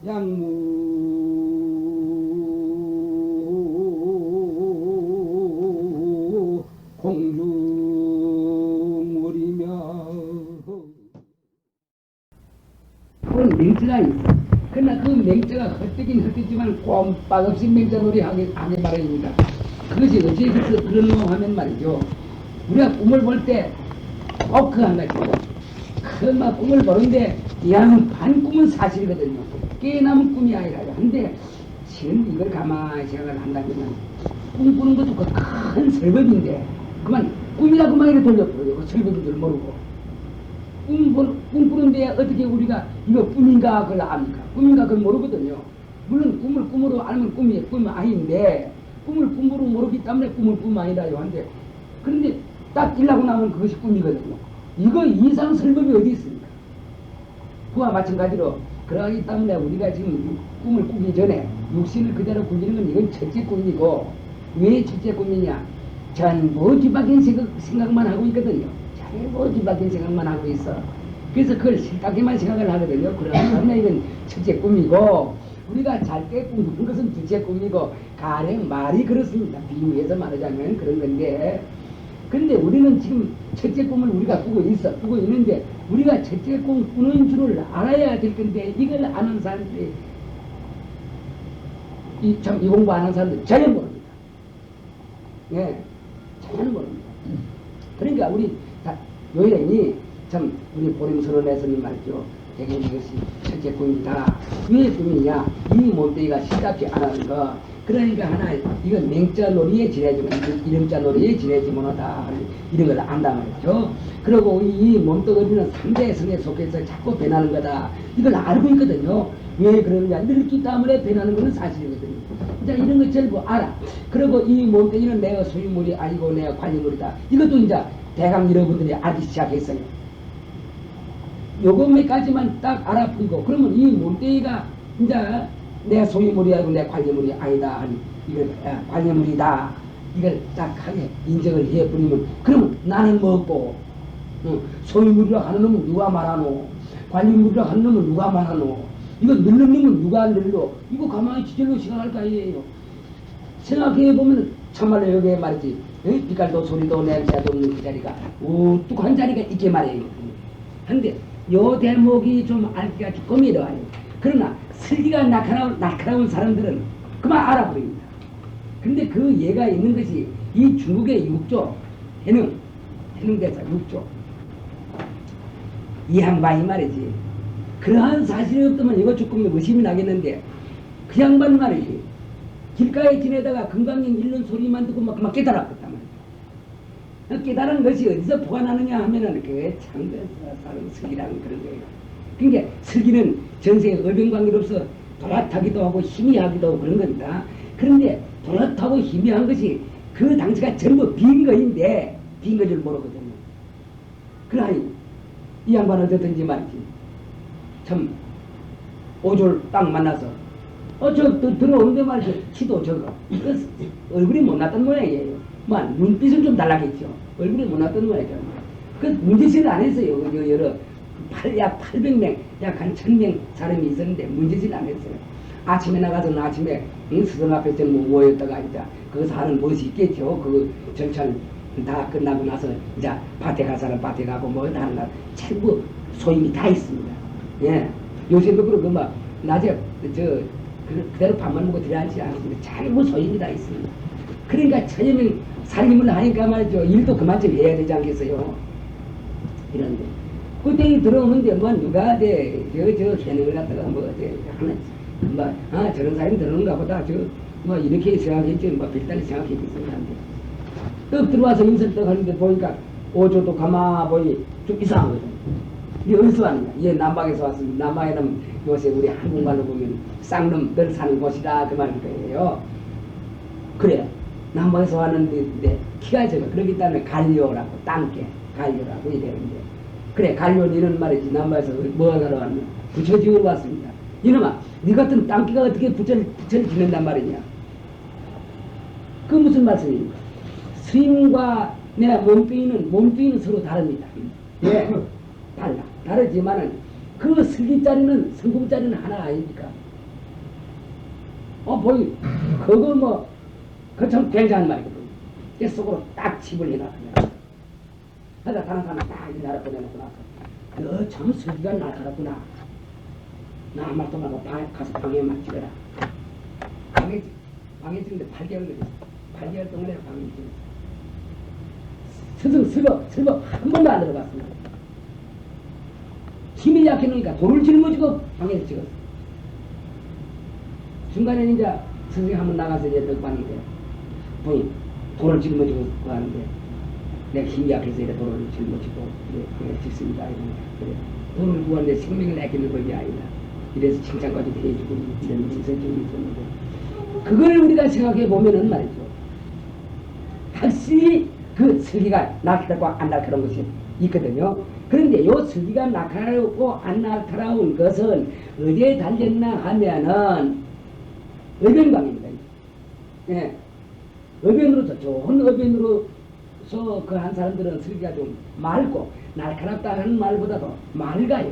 양무 공중물이며 그건 맹자가 있어. 그러나 그 맹자가 헛되긴 헛되지만 꼼빡없이 맹자놀이 하게 말입니다. 그것이 어찌해서 그런가 하면 말이죠. 우리가 꿈을 볼 때 꼭 그거 한 가지. 그막 꿈을 보는데 이하는 반 꿈은 사실이거든요. 깨어나면 꿈이 아니라요. 근데 지금 이걸 가만히 생각을 한다면 꿈꾸는 것도 그 큰 설법인데 그만 꿈이라 그만 이렇게 돌려버려요. 그 설법인 줄 모르고 꿈꾸는데 어떻게 우리가 이거 꿈인가 그걸 압니까? 꿈인가 그걸 모르거든요. 물론 꿈을 꿈으로 알면 꿈이 아닌데 꿈을 꿈으로 모르기 때문에 꿈을 꿈 아니라요 한데 그런데 딱 일하고 나면 그것이 꿈이거든요. 이거 이상 설법이 어디 있습니까? 그와 마찬가지로 그러기 때문에 우리가 지금 꿈을 꾸기 전에 육신을 그대로 꾸기는 건 이건 첫째 꿈이고 왜 첫째 꿈이냐? 전부 뒤바뀐 생각만 하고 있거든요. 전부 뒤바뀐 생각만 하고 있어. 그래서 그걸 실각에만 생각을 하거든요. 그러면 이건 첫째 꿈이고 우리가 잘 때 꾸는 것은 둘째 꿈이고 가령 말이 그렇습니다. 비유해서 말하자면 그런 건데 근데 우리는 지금 첫째 꿈을 우리가 꾸고 있는데 우리가 첫째 꿈 꾸는 줄을 알아야 될 건데 이걸 아는 사람들이 이 공부 안 하는 사람들 전혀 모릅니다. 예, 전혀 모릅니다. 그러니까 우리 요일행이 참 우리 보림선언에서는 말이죠. 되게 이것이 첫째 꿈이다. 왜 꿈이냐? 이 몸뚱이가 시답지 않은 거. 그러니까 하나 이건 맹자놀이에 지내지만 이름자놀이에 지내지못하다 이런 걸 안다 말이죠. 그리고 이 몸뚱이는 3대 성에 속해서 자꾸 변하는 거다. 이걸 알고 있거든요. 왜 그러느냐? 늙기 때문에 변하는 것은 사실이거든요. 자 이런 거 전부 알아. 그리고 이 몸뚱이는 내가 소유물이 아니고 내가 관리물이다. 이것도 이제 대강 여러분들이 알기 시작했어요. 요거 몇 가지만 딱 알아보고 그러면 이 몸뚱이가 이제 내 소유물이 아니고 내 관리물이 아니다. 이걸 관리물이다. 이걸 딱 하게 인정을 해버리면 그러면 나는 뭐고 소유물이라 하는 놈은 누가 말하노? 관리물이라 하는 놈은 누가 말하노? 이거 늘는 놈은 누가 늘러? 이거 가만히 지절로 생각할 거 아니에요. 생각해보면 참말로 여기에 말이지 빛깔도 소리도 냄새도 없는 그 자리가 우뚝한 자리가 있게 말이에요. 근데 요 대목이 좀 알기가 조금 어려워요. 그러나 슬기가 날카로운 사람들은 그만 알아버립니다. 근데 그 예가 있는 것이 이 중국의 육조 해능대사 육조 이 양반이 말이지 그러한 사실이 없다면 이거 조금 의심이 나겠는데 그 양반 말이지 길가에 지내다가 금강경 잃는 소리만 듣고 막 깨달았단 말이야. 깨달은 것이 어디서 보관하느냐 하면은 그게 참 사람 슬기라는 그런 거예요. 그러니까 슬기는 전생에 의병관계로서 도락하기도 하고 희미하기도 하고 그런 겁니다. 그런데 도락하고 희미한 것이 그 당시가 전부 빈 거인데 빈 거줄 모르거든요. 그러니 이 양반은 어떻든지 말이지 참 오졸 딱 만나서 들어오는데 말이죠. 키도 적어. 얼굴이 못났던 모양이에요. 눈빛은 좀 달라겠죠. 얼굴이 못났던 모양이죠. 그 문제짓을 안 했어요. 여러 약 800명, 약 한 1000명 사람이 있었는데 문제짓을 안 했어요. 아침에 나가서는 아침에 수성 앞에서 모였다가 이제 거기서 하는 무엇이 있겠죠. 그 절찬 다 끝나고 나서 이제 밭에 갈 사람 밭에 가고 뭐 하는 날 전부 소임이 다 있습니다. 예. 요새도 그렇고 막 낮에 그대로 밥만 먹고 들어앉지 않습니다. 전부 소임이 다 있습니다. 그러니까 천여명 살림을 하니까 말이죠. 일도 그만 좀 해야 되지 않겠어요. 이런데 그때 들어오는데 뭐 누가 저 해능을 갖다가 하나 저런 사람이 들어오는가 보다 뭐 이렇게 생각했지 뭐 별다른 생각했겠어요. 떡 들어와서 인사를 떡 하는데 보니까 오조도 가마 보니 좀 이상한 거죠. 이게 어디서 왔느냐? 얘 남방에서 왔습니다. 남방에는 요새 우리 한국말로 보면 쌍놈들 사는 곳이다 그 말일 거예요. 그래 남방에서 왔는데 키가 적어. 그렇기 때문에 갈료라고 땅깨 갈료라고 이랬는데 그래 갈료는 이런 말이지. 남방에서 뭐 하러 왔냐? 부처 지으러 왔습니다. 이놈아 네 같은 땅깨가 어떻게 부처를 짓는단 말이냐? 그 무슨 말씀입니까? 스님과 내 몸뚱이는 서로 다릅니다. 예, 다르지만은 그 슬기자리는 성공자리는 하나 아닙니까? 보이, 그거 뭐, 그 참 굉장한 말이거든. 내 속으로 딱 집을 해놨구나. 하다 다른 사람 딱 이 나라 보내놓고 나서, 너 참 슬기가 날카롭구나. 나 아무 말도 말고 가서 방에만 찍어라. 방에 찍는데 8개월 걸렸어. 8개월 동안에 방에 찍었어. 슬쩍 한 번도 안 들어갔습니다. 힘이 약해놓으니까 돌을 짊어지고 방에서 찍었어. 중간에 이제 선생님 한번 나가서 이제 덕방이 돼. 보니 돌을 짊어지고 가는데 내가 힘이 약해서 이래 돌을 짊어지고 방에 찍습니다. 그래. 돌을 구하는데 생명을 내기는 것이 아니다. 이래서 칭찬까지 해주고 이런 인생적이 있었는데 그걸 우리가 생각해 보면은 말이죠. 확실히 그 슬기가 날카롭고 안 날카로운 것이 있거든요. 그런데 요 슬기가 날카롭고 안 날카로운 것은 어디에 달렸나 하면은 의변방입니다. 예. 의변으로서 좋은 의변으로서 그 한 사람들은 슬기가 좀 맑고 날카롭다는 말보다도 맑아요.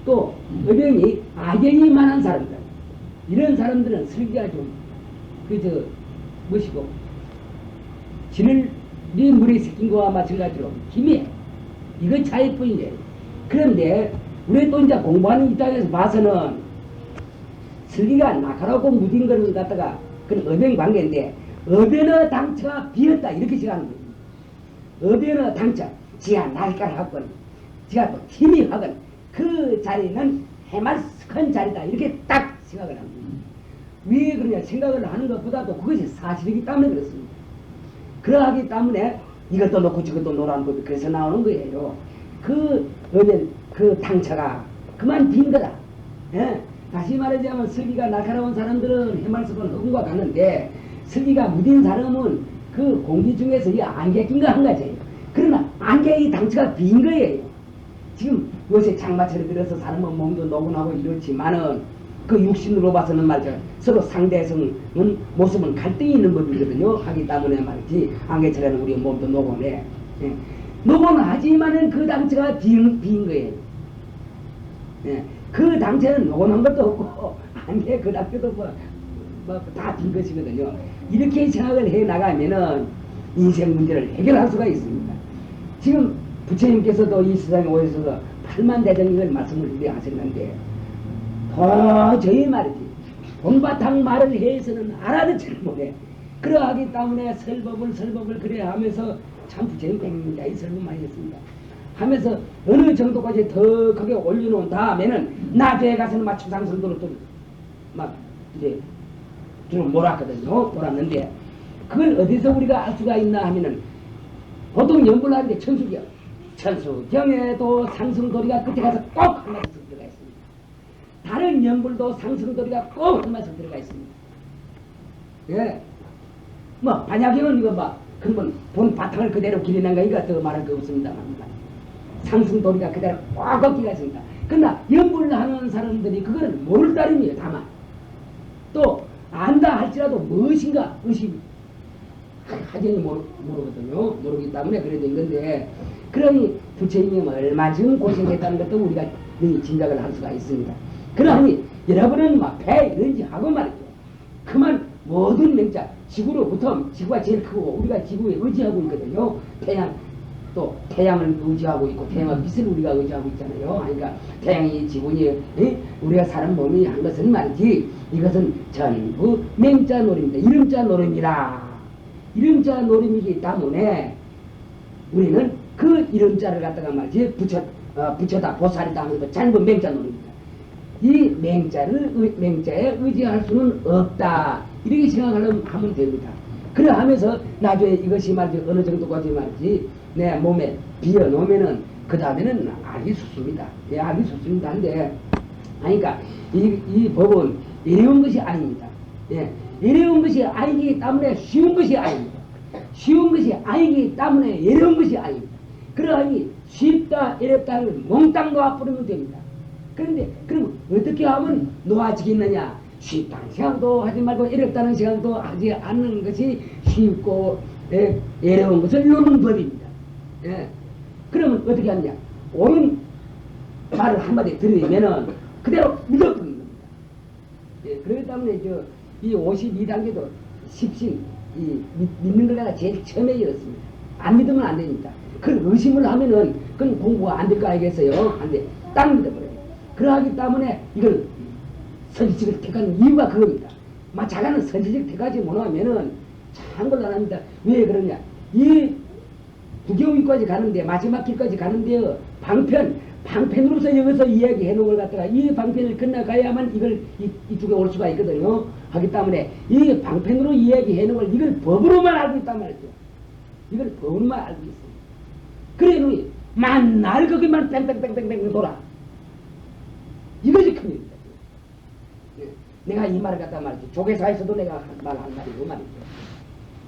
또 의변이 악연이 많은 사람들, 이런 사람들은 슬기가 좀 뭐시고 진을 물에 섞인 거와 마찬가지로 힘이 이건 차이뿐이에요. 그런데 우리 또 이제 공부하는 입장에서 봐서는 슬기가 날카롭고 무딘 거를 갖다가 그건 의변 관계인데 의변의 당처가 비었다 이렇게 생각하는 거예요. 의변의 당처, 지가 날카롭건 지가 또 힘이 하건 그 자리는 해맑은 자리다 이렇게 딱 생각을 합니다. 왜 그러냐 생각을 하는 것보다도 그것이 사실이기 때문에 그렇습니다. 그러하기 때문에 이것도 놓고 저것도 놓으라는 법이 그래서 나오는 거예요. 그 의변 그 당처가 그만 빈 거다. 예? 다시 말하자면 슬기가 날카로운 사람들은 해맑은 흑과 같는데 슬기가 무딘 사람은 그 공기 중에서 이 안개 낀 거 한 가지예요. 그러나 안개의 당처가 빈 거예요. 지금 요새 장마철에 들어서 사람은 몸도 노곤하고 이렇지만은 그 육신으로 봐서는 말이죠. 서로 상대성은 모습은 갈등이 있는 법이거든요. 하기 때문에 말이지 안개철에는 우리 몸도 노곤해. 예. 노곤하지만은 그 당처가 빈 거예요. 예. 그 당처는 노곤한 것도 없고 안개 그 당처도 다 빈 것이거든요. 이렇게 생각을 해 나가면은 인생 문제를 해결할 수가 있습니다. 지금 부처님께서도 이 세상에 오셔서 8만 대정인을 말씀을 우리 하셨는데 도저히 말이지 본바탕 말을 해서는 알아듣지를 못해. 그러하기 때문에 설법을 그래야 하면서 참 부처님 굉장히 설법 많이 했습니다. 하면서 어느 정도까지 더 크게 올려놓은 다음에는 나중에 가서는 막 추상설도로 또 막 이제 좀 몰았는데 그걸 어디서 우리가 알 수가 있나 하면은 보통 연불하는데 천수경에도 상승도리가 끝에 가서 꼭 한 말씀 들어가 있습니다. 다른 연불도 상승도리가 꼭 한 말씀 들어가 있습니다. 예. 뭐 반야경은 이거 봐. 그러면 본 바탕을 그대로 기리는가 이거 더 말할 거 없습니다만 상승도리가 그대로 꽉 걷기가 있습니다. 그러나 연불하는 사람들이 그거를 모를 따름이에요. 다만 또 안다 할지라도 무엇인가 의심이 하전이 모르거든요. 모르기 때문에 그래 된 건데 그러니 부처님이 얼마 전 고생했다는 것도 우리가 짐작을 할 수가 있습니다. 그러니 여러분은 막 배 이런지 하고 말이죠. 그만 모든 맹자 지구로부터 지구가 제일 크고 우리가 지구에 의지하고 있거든요. 또 태양을 의지하고 있고 태양의 빛을 우리가 의지하고 있잖아요. 그러니까 태양이 지구니 우리가 사람 몸이 한 것은 말이지 이것은 전부 맹자 노름입니다. 이름자 노름이라. 이름자 노름이기 때문에 우리는 그 이름자를 갖다가 말이지 부처다 보살이다 하면서 전부 맹자 노름입니다. 이 맹자에 의지할 수는 없다. 이렇게 생각하면 됩니다. 그러하면서 나중에 이것이 말이지 어느 정도까지 말이지 내 몸에 비어 놓으면은 그 다음에는 알기 쉽습니다. 예, 알기 쉽습니다. 한데 그러니까 이 법은 어려운 것이 아닙니다. 예, 어려운 것이 아니기 때문에 쉬운 것이 아닙니다. 쉬운 것이 아니기 때문에 어려운 것이 아닙니다. 그러하니 쉽다 어렵다는 걸 몽땅 놓아버리면 됩니다. 그런데 그럼 어떻게 하면 놓아지겠느냐? 쉽다는 생각도 하지 말고 어렵다는 생각도 하지 않는 것이 쉽고 어려운 것을 놓는 법입니다. 예. 그러면 어떻게 하느냐? 옳은 말을 한마디 들으면은 그대로 믿어버리는 겁니다. 예. 그렇기 때문에 이 52단계도 십신, 믿는 걸 갖다 제일 처음에 이렇습니다. 안 믿으면 안 됩니다. 그 의심을 하면은 그건 공부가 안 될 거 알겠어요? 안 돼. 딱 믿어버려요. 그러하기 때문에 이걸 선지식을 택한 이유가 그겁니다. 자가는 선지식 택하지 못하면은 참 곤란합니다. 왜 그러냐? 이 부경위까지 가는데, 마지막 길까지 가는데요, 방편으로서 여기서 이야기해 놓은 걸 갖다가 이 방편을 건너가야만 이쪽에 올 수가 있거든요. 하기 때문에 이 방편으로 이야기해 놓은 걸 이걸 법으로만 알고 있단 말이죠. 이걸 법으로만 알고 있어요. 그래 놓이 만날 거기만 뺑뺑뺑뺑뺑 돌아. 이것이 큰일입니다. 내가 이 말을 갖다 말이죠. 조계사에서도 내가 말 한 말이고 말이죠.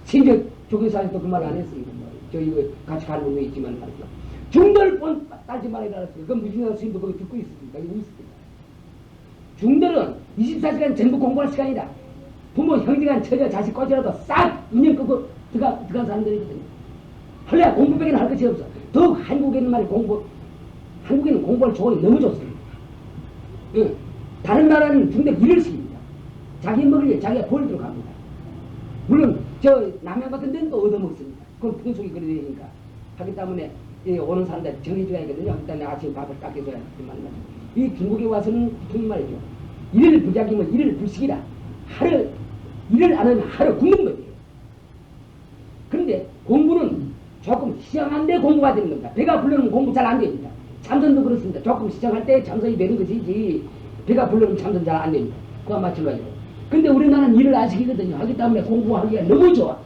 심지어 조계사에서도 그 말 안 했습니다. 저 이거 같이 가는 놈이 있지만 말이죠. 중도를 따지 말아야 알았어요. 그 무슨 스님도 거기 듣고 있습니다. 이거 있습니다. 중도는 24시간 전부 공부할 시간이다. 부모, 형제간, 처자, 자식, 꺼지라도 싹 인연 끄고 들어간 사람들이거든요. 원래 공부밖에 할 것이 없어. 더욱 한국에는 말이 한국에는 공부할 조건이 너무 좋습니다. 예. 다른 나라는 중대 일을 시킵니다. 자기 먹을 일 자기가 벌도록 합니다. 물론 저 남양 같은 데는 또 얻어먹습니다. 그건 풍속이 그래 되니까. 하기 때문에 오는 사람들 정해줘야 하거든요. 일단 아침에 밥을 딱 해줘야 말이죠. 이 중국에 와서는 무슨 말이죠. 일을 부작이면 일을 불식이라. 일을 안 하면 하루 굶는 거예요. 그런데 공부는 조금 시장한데 공부가 되는 겁니다. 배가 불러면 공부 잘 안 됩니다. 참선도 그렇습니다. 조금 시장할 때 참선이 되는 것이지 배가 불러면 참선 잘 안 됩니다. 그와 마찬가지로. 근데 우리나라는 일을 안 시키거든요. 하기 때문에 공부하기가 너무 좋아.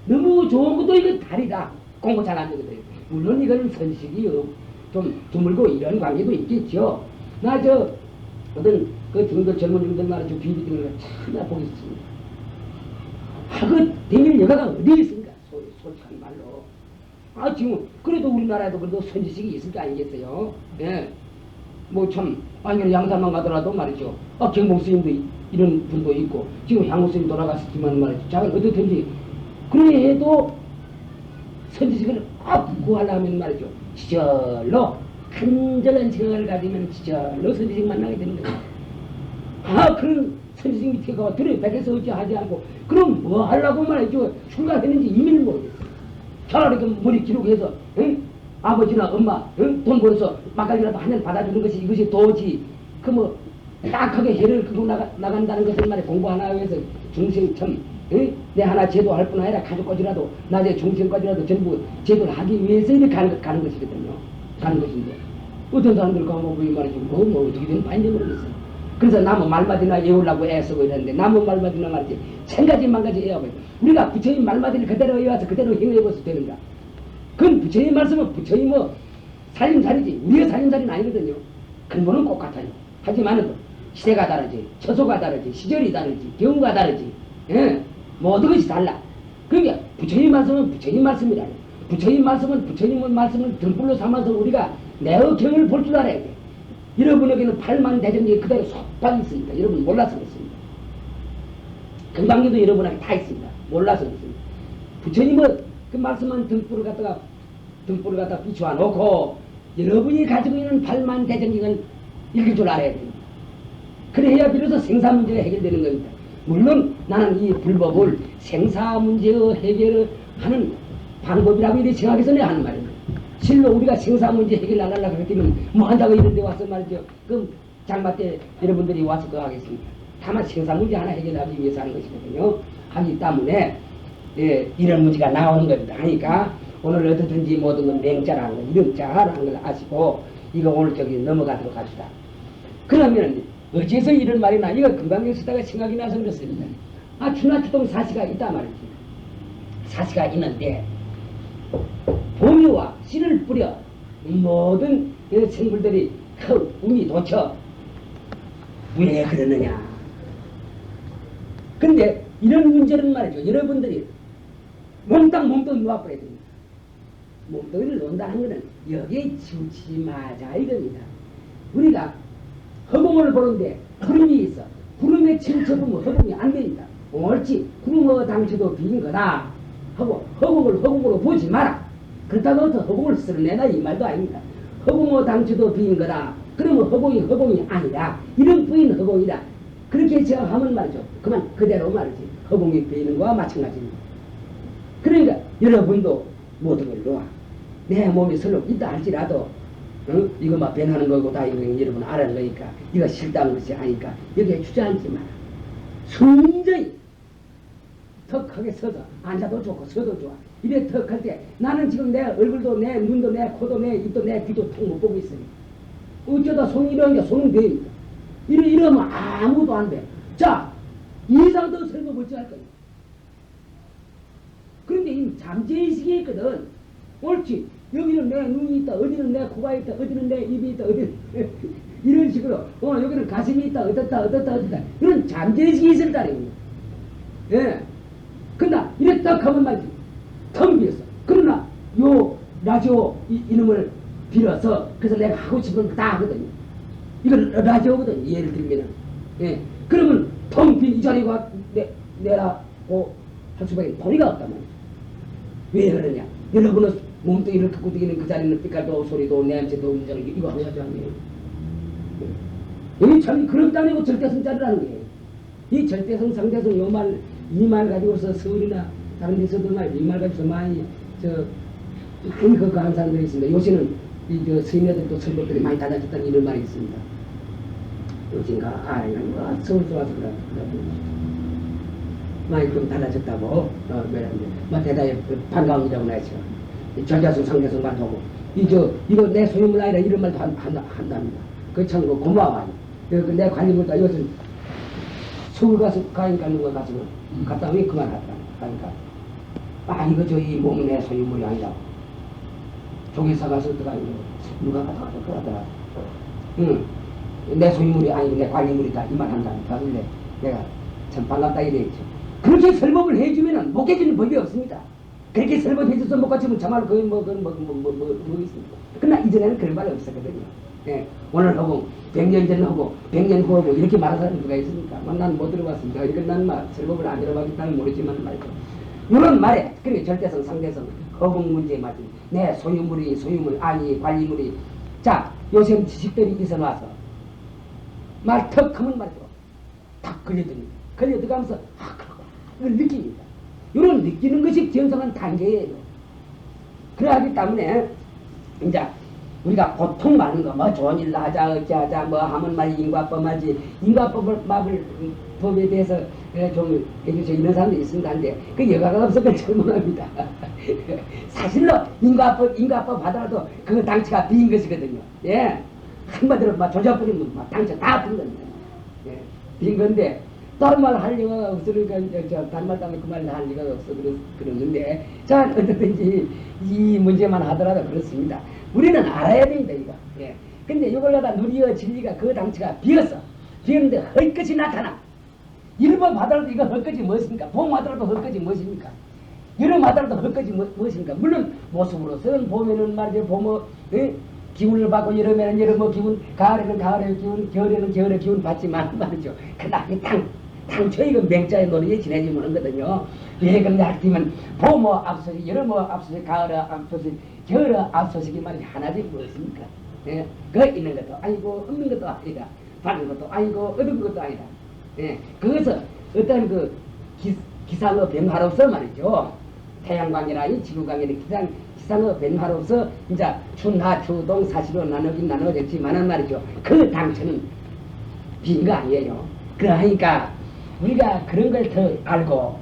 너무 좋은 것도 이거 다리다. 공부 잘 안 되거든요. 물론 이거는 선식이요. 좀 드물고 이런 관계도 있겠죠. 어떤 그 중도 젊은 중들 말이죠. 비비 등을 참 보기 있습니다. 그 대밀 여가가 어디 있습니까? 솔직한 말로. 지금 그래도 우리나라에도 그래도 선지식이 있을 거 아니겠어요? 예. 아니 양산만 가더라도 말이죠. 경복스님도 이런 분도 있고 지금 향후스님 돌아가셨지만 말이죠. 자기는 어떻든지 그래 해도 선지식을 꼭 구하려면 말이죠. 지절로 간절한 생각을 가지면 지절로 선지식 만나게 되는 거예요. 그런 선지식 밑에 가서 들어백에서 어찌하지 않고 그럼 뭐 하려고 말이죠. 출가했는지 이미를 모르겠어요. 차라리 그 머리 기록해서 응? 아버지나 엄마 응? 돈 벌어서 막걸리라도 한 잔 받아주는 것이 이것이 도지 딱하게 해를 끄고 나간다는 것은 말이야. 공부 하나 위해서 중생 참 응? 내 하나 제도할 뿐 아니라 가족까지라도 나중에 중생까지라도 전부 제도를 하기 위해서 이렇게 가는 것이거든요. 가는 것인데 어떤 사람들 가면 이 말이죠. 뭐 어떻게 된 바인지 모르겠어요. 그래서 나무 말마디나 외우려고 애쓰고 이러는데 나무 말마디나 말이지 1000가지 만가지 외워봐요. 우리가 부처님 말마디를 그대로 외워서 그대로 행해봐서 되는가. 그건 부처님 말씀은 부처님 살림살이지 우리의 살림살이는 아니거든요. 근본은 똑같아요. 하지만 시대가 다르지 처소가 다르지 시절이 다르지 경우가 다르지 모든 것이 달라. 그러니까 부처님 말씀은 부처님 말씀이라. 부처님 말씀은 부처님의 말씀을 등불로 삼아서 우리가 내의 경을 볼 줄 알아야 돼. 여러분에게는 8만 대전이 그대로 속박이 있으니까 여러분 몰라서 그렇습니다. 금방기도 여러분에게 다 있습니다. 몰라서 그렇습니다. 부처님은 그 말씀은 등불을 갖다 비추어 놓고 여러분이 가지고 있는 8만 대전기는 읽을 줄 알아야 됩니다. 그래야 비로소 생사 문제가 해결되는 겁니다. 물론 나는 이 불법을 생사 문제의 해결을 하는 방법이라고 이렇게 생각해서 내가 하는 말입니다. 실로 우리가 생사 문제 해결 안 하려고 그랬더니 뭐 한다고 이런 데 와서 말이죠. 그럼 장마 때 여러분들이 와서 그거 하겠습니다. 다만 생사 문제 하나 해결하기 위해서 하는 것이거든요. 하기 때문에 이런 문제가 나오는 겁니다. 하니까 오늘 어떻든지 모든 건 맹자라는 거, 이름자라는 걸 아시고 이거 오늘 넘어가도록 합시다. 그러면 어째서 이런 말이 나? 이거 금방 쓰다가 생각이 나서 그렇습니다. 추나추동 사시가 있단 말이지. 사시가 있는데 봄이와 씨를 뿌려 모든 생물들이 그 운이 돋쳐. 왜 그러느냐? 근데 이런 문제는 말이죠. 여러분들이 몸땅 놓아버려야 됩니다. 몸뚱이를 놓는다는 것은 여기에 치우치지 마자 이겁니다. 우리가 허공을 보는데 구름이 있어. 구름에 치우쳐보면 허공이 안 됩니다. 옳지. 구름의 당초도 빈 거다 하고 허공으로 보지 마라. 그렇다고 해서 허공을 쓸어내나 이 말도 아닙니다. 허공의 당초도 빈 거다. 그러면 허공이 아니라 이런 부인 허공이다. 그렇게 생각하면 말이죠. 그만 그대로 말이지. 허공에 베이는 거와 마찬가지입니다. 그러니까 여러분도 모든 걸 놓아. 내 몸이 설로 있다 할지라도 이거 막 변하는 거고 다 이거 여러분 알아는 거니까 이거 싫다는 것이 아니까 여기에 주저앉지 마라. 순전히 턱하게 서서 앉아도 좋고 서도 좋아. 이래 턱할 때 나는 지금 내 얼굴도 내 눈도 내 코도 내 입도 내 귀도 통 못 보고 있으니 어쩌다 손이 이러니까 손은 됩니까? 이러면 아무도 안 돼. 자, 이상도 설거 멀쩡할 거야. 그런데 이 잠재의식이 있거든. 옳지. 여기는 내 눈이 있다. 어디는 내 코가 있다. 어디는 내 입이 있다. 어디는 이런 식으로 여기는 가슴이 있다. 어떻다. 이런 잠재의식이 있을 따름이야. 예. 그러나 이래 딱 하면 말이지. 텅 비었어. 그러나 요 라디오 이놈을 빌어서 그래서 내가 하고 싶은 거 다 하거든요. 이건 라디오거든. 예를 들면은. 예. 그러면 텅 빈 이 자리가 내라고 할 수밖에 도리가 없단 말이야. 왜 그러냐? 여러분은 몸뚱이를 갖고 다니는 그 자리는 빛깔도 소리도 냄새도 음정 이거 한 가지 아니에요. 여기 참 그런 땅이고 절대성자리라는 거예요. 이 절대성 상대성 이 말 가지고서 서울이나 다른 데서도 이 말 가지고서 많이 그거 하는 사람들이 있습니다. 요새는 스님들도 설법들이 많이 달라졌다는 이런 말이 있습니다. 요즘가 서울 들어와서 그래. 많이 좀 달라졌다고 대단히 반가움이라고 나했죠. 절대성 상대성 말하고 이거 내 소유물 아니라 이런 말도 한답니다. 그 참 고마워요. 내 관리물도 요즘 서울 가서 가인 깎는 거 가서 갔다 오면 그만하더라. 그러니까 이거 이 몸은 내 소유물이 아니라 조기사 가서 누가 가서 그러더라. 내 소유물이 아니고 내 관리물이다 이 말 한다니까. 근데 내가 참 반갑다 이랬죠. 그렇게 설법을 해주면은 못 깨지는 법이 없습니다. 그렇게 설법해줘서 못 갖추면 정말 거의 뭐 있습니다. 그러나 이전에는 그런 말이 없었거든요. 예, 오늘 하고 100년 전 하고 100년 후 하고 이렇게 말하는 사람이 누가 있습니까? 난 못 들어봤습니다. 이건 난 설법을 안 들어봤기 때문에 모르지만 말이죠. 이런 말에 그게 절대성 상대성 허공 문제에 맞지. 내 소유물이 아니 관리물이 자 요새 지식들이 있어놔서 말 턱 하면 말이죠. 탁 걸려들어가면서 그렇구나 이걸 느낍니다. 이런 느끼는 것이 정상한 단계예요. 그러하기 때문에 이제 우리가 고통 많은 거 좋은 일을 하자 어찌하자 하면 말 인과법 법에 대해서 좀 해주세요 이런 사람도 있습니다. 한데 그 여가가 없어서 절망합니다. 사실로 인과법 하더라도 그 당치가 비인 것이거든요. 예, 한마디로 조져버리면 당치 다 빈 겁니다. 예, 빈 건데 다른 말 할 리가 없으니까 다른 말 때문에 그 말 할 리가 없어 그러는데 자 어떻든지 이 문제만 하더라도 그렇습니다. 우리는 알아야 됩니다 이거. 예. 근데 이걸 갖다 누리어 진리가 그 당치가 비었는데 헛것이 나타나. 일법 하더라도 이거 헛것이 무엇입니까? 봄 하더라도 헛것이 무엇입니까? 여름 하더라도 헛것이 무엇입니까? 물론 모습으로서는 봄에는 말이죠 봄의 기운을 받고 여름에는 여름의 기운, 가을에는 가을의 기운, 겨울에는 겨울의 기운 받지만 말이죠. 그러나 이 당초에 이거 맹자의 논리에 지내지면 거든요. 예, 그런데 하여튼 봄의 앞서시, 여름의 앞서시, 가을의 앞서시, 겨울의 앞서시기 말이 하나지 무엇입니까? 예, 그 있는 것도 아니고 없는 것도 아니다. 밝은 것도 아니고 어두운 것도 아니다. 예, 그것은 어떤 그 기상의 변화로서 말이죠. 태양광이나 이 지구광이나 기상의 변화로서 이제 춘하 추동 사시로 나누긴 나눠졌지만은 말이죠. 그 당초는 빈 거 아니에요. 그러니까 우리가 그런 걸 더 알고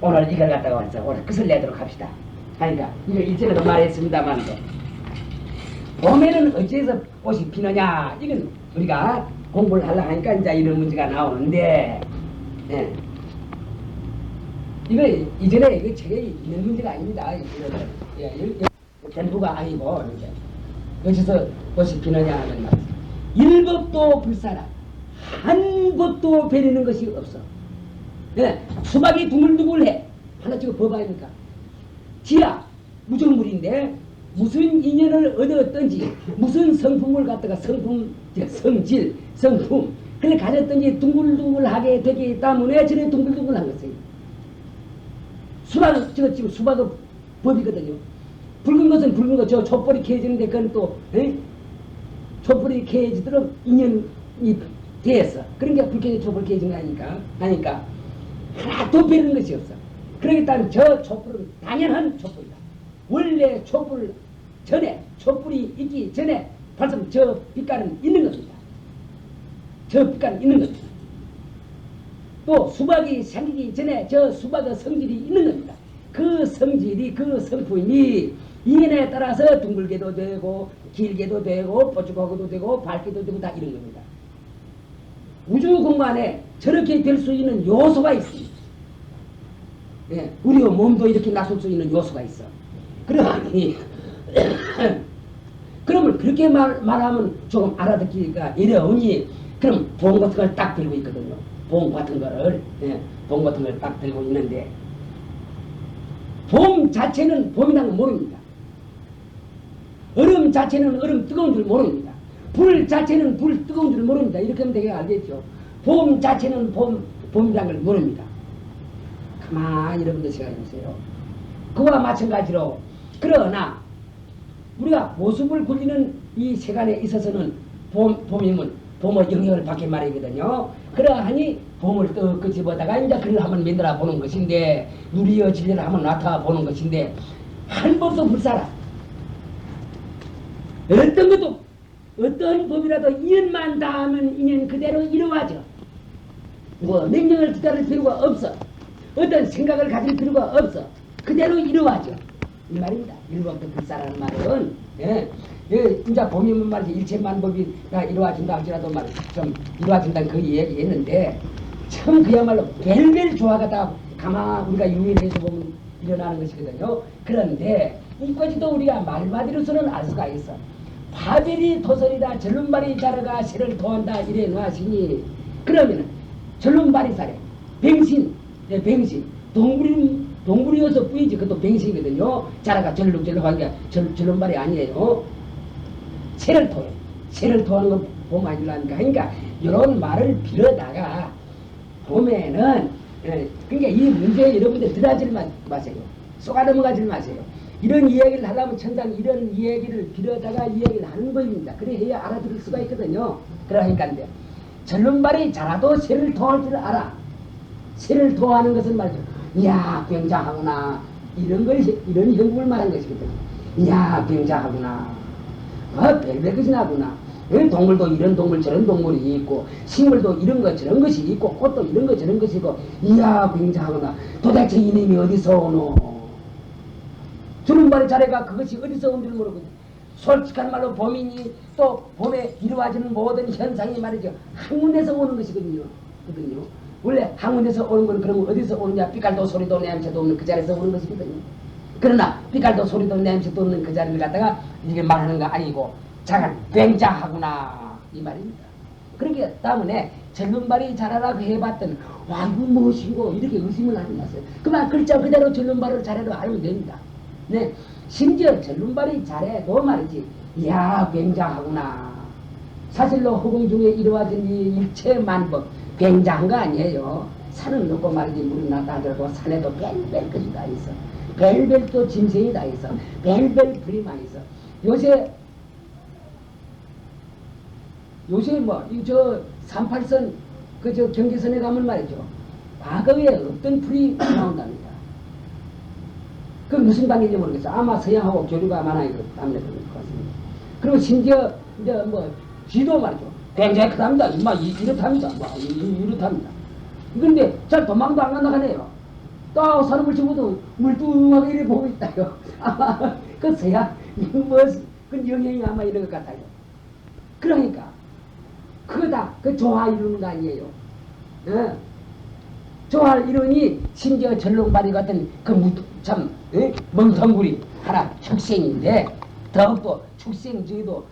오늘 이걸 갖다가 와서 오늘 끝을 내도록 합시다. 그러니까 이거 일전에도 말했습니다만 봄에는 어째서 꽃이 피느냐 이건 우리가 공부를 하려고 하니까 이제 이런 문제가 나오는데 예. 이거 이전에 이거 책에 있는 문제가 아닙니다. 전부가 아니고 어째서 꽃이 피느냐 하는 말. 일법도 불사라. 한 법도 베리는 것이 없어. 예. 수박이 두물두물해. 하나 찍어 봐봐야니까. 지야 무정물인데 무슨 인연을 얻었던지 무슨 성품을 갖다가 성질, 성품 그걸 가졌던지 둥글둥글하게 되기 때문에 저래 둥글둥글한 것이에요. 수박은 지금 수박은 법이거든요. 붉은 것은 붉은 것, 저 촛불이 캐지는데 그건 또 촛불이 캐지도록 인연이 됐어. 그러니까 불쾌지 촛불 깨진 거 아니까 하나 더 배는 것이 없어. 그러기 때문에 저 촛불은 당연한 촛불이다. 원래 촛불 전에, 촛불이 있기 전에 벌써 저 빛깔은 있는 겁니다. 저 빛깔은 있는 겁니다. 또 수박이 생기기 전에 저 수박의 성질이 있는 겁니다. 그 성질이, 그 성품이 인연에 따라서 둥글게도 되고 길게도 되고 뽀쭉하고도 되고 밝게도 되고 다 이런 겁니다. 우주 공간에 저렇게 될 수 있는 요소가 있습니다. 예, 우리 몸도 이렇게 나설 수 있는 요소가 있어. 그러니 그러면 그렇게 말하면 조금 알아듣기가 어려우니 그럼 봉 같은 걸 딱 들고 있거든요. 봉 같은 거를, 예, 봉 같은 걸 딱 들고 있는데 봄 자체는 봄이라는 걸 모릅니다. 얼음 자체는 얼음 뜨거운 줄 모릅니다. 불 자체는 불 뜨거운 줄 모릅니다. 이렇게 하면 되게 알겠죠. 봄 자체는 봄이라는 걸 모릅니다. 가만히 여러분들 생각해보세요. 그와 마찬가지로 그러나 우리가 모습을 굴리는 이 세간에 있어서는 봄이면 봄의 영향을 받게 말이거든요. 그러하니 봄을 떡 끄집어다가 이제 글을 한번 만들어 보는 것인데 누리어 진리를 한번 나타나 보는 것인데 한 번도 불사라. 어떤 것도 어떤 법이라도 인연만 닿으면 인연 그대로 이루어져. 뭐 명령을 기다릴 필요가 없어. 어떤 생각을 가질 필요가 없어. 그대로 이루어져. 이 말입니다. 일본부터 불사라는 말은 이제 봄이면 말이지 일체만법이 이루어진다 할지라도 좀 이루어진다는 그 얘기했는데 참 그야말로 벨벨 조화가 다 가만 우리가 유인해서 보면 일어나는 것이거든요. 그런데 이까지도 우리가 말마디로서는 알 수가 있어. 파별이 도설이다 절름발이 자라가 새를 토한다 이래 놓으시니 그러면은 절름발이 자래 뱅신 뱅신 동물이어서 뿌이지 그것도 뱅신이거든요. 자라가 절룩절룩하게 절름발이 아니에요. 새를 토해. 새를 토하는 건 봄 아니라니까. 그러니까 이런 말을 빌어다가 봄에는 그러니까 이 문제에 여러분들 들어가지 마세요. 쏘가 넘어가지 마세요. 이런 이야기를 하려면 천상 이런 이야기를 빌어다가 이야기를 하는 법입니다. 그래 해야 알아들을 수가 있거든요. 그러니까요. 절름발이 자라도 새를 토할 줄 알아. 새를 토하는 것은 말이죠. 이야 굉장하구나. 이런 형국을 말한 것이거든요. 이야 굉장하구나. 별별 것이 나구나. 동물도 이런 동물 저런 동물이 있고 식물도 이런 것 저런 것이 있고 꽃도 이런 것 저런 것이 있고 이야 굉장하구나. 도대체 이놈이 어디서 오노. 주름발의 자리가 그것이 어디서 온 줄 모르거든요. 솔직한 말로 봄이니 또 봄에 이루어지는 모든 현상이 말이죠. 한군데서 오는 것이거든요. 원래 한군데서 오는 건 그러면 어디서 오느냐. 빛깔도 소리도 냄새도 없는 그 자리에서 오는 것이거든요. 그러나 빛깔도 소리도 냄새도 없는 그 자리를 갖다가 이게 말하는 거 아니고 자가 굉장하구나 이 말입니다. 그렇기 때문에 절름발이 자라라고 해봤던 와 이거 무엇이고 이렇게 의심을 하지 마세요. 그만 글자 그대로 절름발을 자라라고 알면 됩니다. 네, 심지어 절름발이 자라도 말이지 이야 굉장하구나. 사실로 허공 중에 이루어진 이 일체만법 굉장한 거 아니에요. 산은 높고 말이지 물이 나다 하더라도 산에도 벨벨 것이 다 있어. 벨벨 또 짐승이 다 있어. 벨벨 불이 많이 있어. 요새 뭐 저 38선 그 저 경계선에 가면 말이죠. 과거에 어떤 불이 나온답니다. 그 무슨 단계인지 모르겠어. 아마 서양하고 교류가 많아요. 때문에 그런 것 같습니다. 그리고 심지어 이제 뭐 쥐도 말이죠. 굉장히 크답니다. 이렇답니다. 이렇답니다. 그런데 잘 도망도 안 나가네요. 딱 사람을 집어도 물뚱하게 이렇게 보고 있다요. 아마 그 서양 그 영향이 아마 이런 것 같아요. 그러니까 그거다 그 조화 이루는 거 아니에요. 조화 이루니 심지어 절롱발이 같은 그 참 멍텅구리 하나 축생인데 더욱더 축생주의도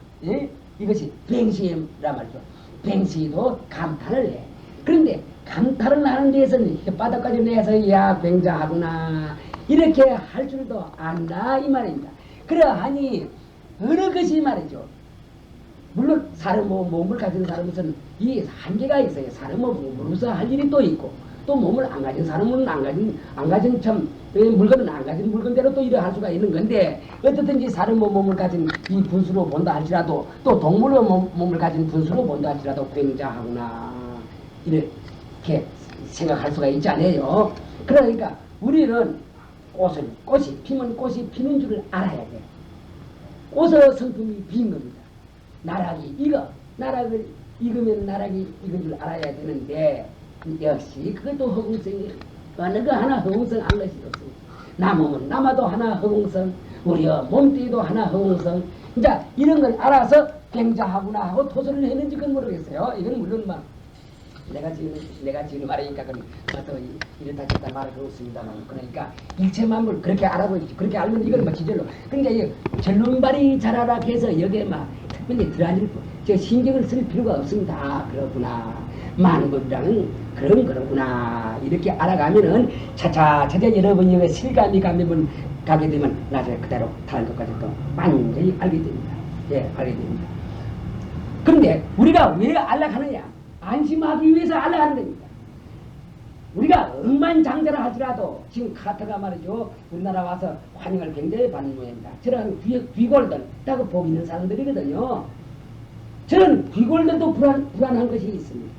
이것이 뱅시란 말이죠. 뱅시도 감탄을 해. 그런데 감탄을 하는 데에서는 혓바닥까지 내서 야 굉장하구나 이렇게 할 줄도 안다 이 말입니다. 그러하니 어느 것이 말이죠. 물론 사람 몸을 가진 사람은 이 한계가 있어요. 사람은 몸으로서 할 일이 또 있고 또 몸을 안 가진 사람은 안 가진 참 물건은 안 가진 물건대로 또 일을 할 수가 있는 건데 어떻든지 사람 몸을 가진 이 분수로 본다 할지라도 또 동물의 몸을 가진 분수로 본다 할지라도 굉장하구나 이렇게 생각할 수가 있지 않아요. 그러니까 우리는 꽃이 피면 꽃이 피는 줄을 알아야 돼. 꽃의 성품이 빈 겁니다. 나락이 나락을 익으면 나락이 익은 줄 알아야 되는데 역시 그것도 허공성이 어느 거 하나 허공성 안 것이 없습니다. 남으면 남아도 하나 허공성, 우리의 몸뚱이도 하나 허공성. 이제 이런 걸 알아서 굉장하구나 하고 토설을 했는지 그건 모르겠어요. 이건 물론 막 내가 지금 말하니까 어떤 이렇다 저렇다 말을 그렇습니다만 그러니까 일체 만물 그렇게 알아보지 그렇게 알면 이걸 막 지절로 그러니까 이 전륜발이 자라라 해서 여기에 막 특별히 들어앉을 저 신경을 쓸 필요가 없습니다. 아, 그렇구나. 만물이라는 그렇구나. 이렇게 알아가면은 차차 여러분이 여기 실감이 가게 되면 나중에 그대로 다른 것까지 또 완전히 알게 됩니다. 예, 알게 됩니다. 그런데 우리가 왜 알아가느냐? 안심하기 위해서 알아가는 겁니다. 우리가 억만장자라 하더라도 지금 카타가 말이죠. 우리나라 와서 환영을 굉장히 받는 모양입니다. 저런 귀골들 딱 복 있는 사람들이거든요. 저런 귀골들도 불안한 것이 있습니다.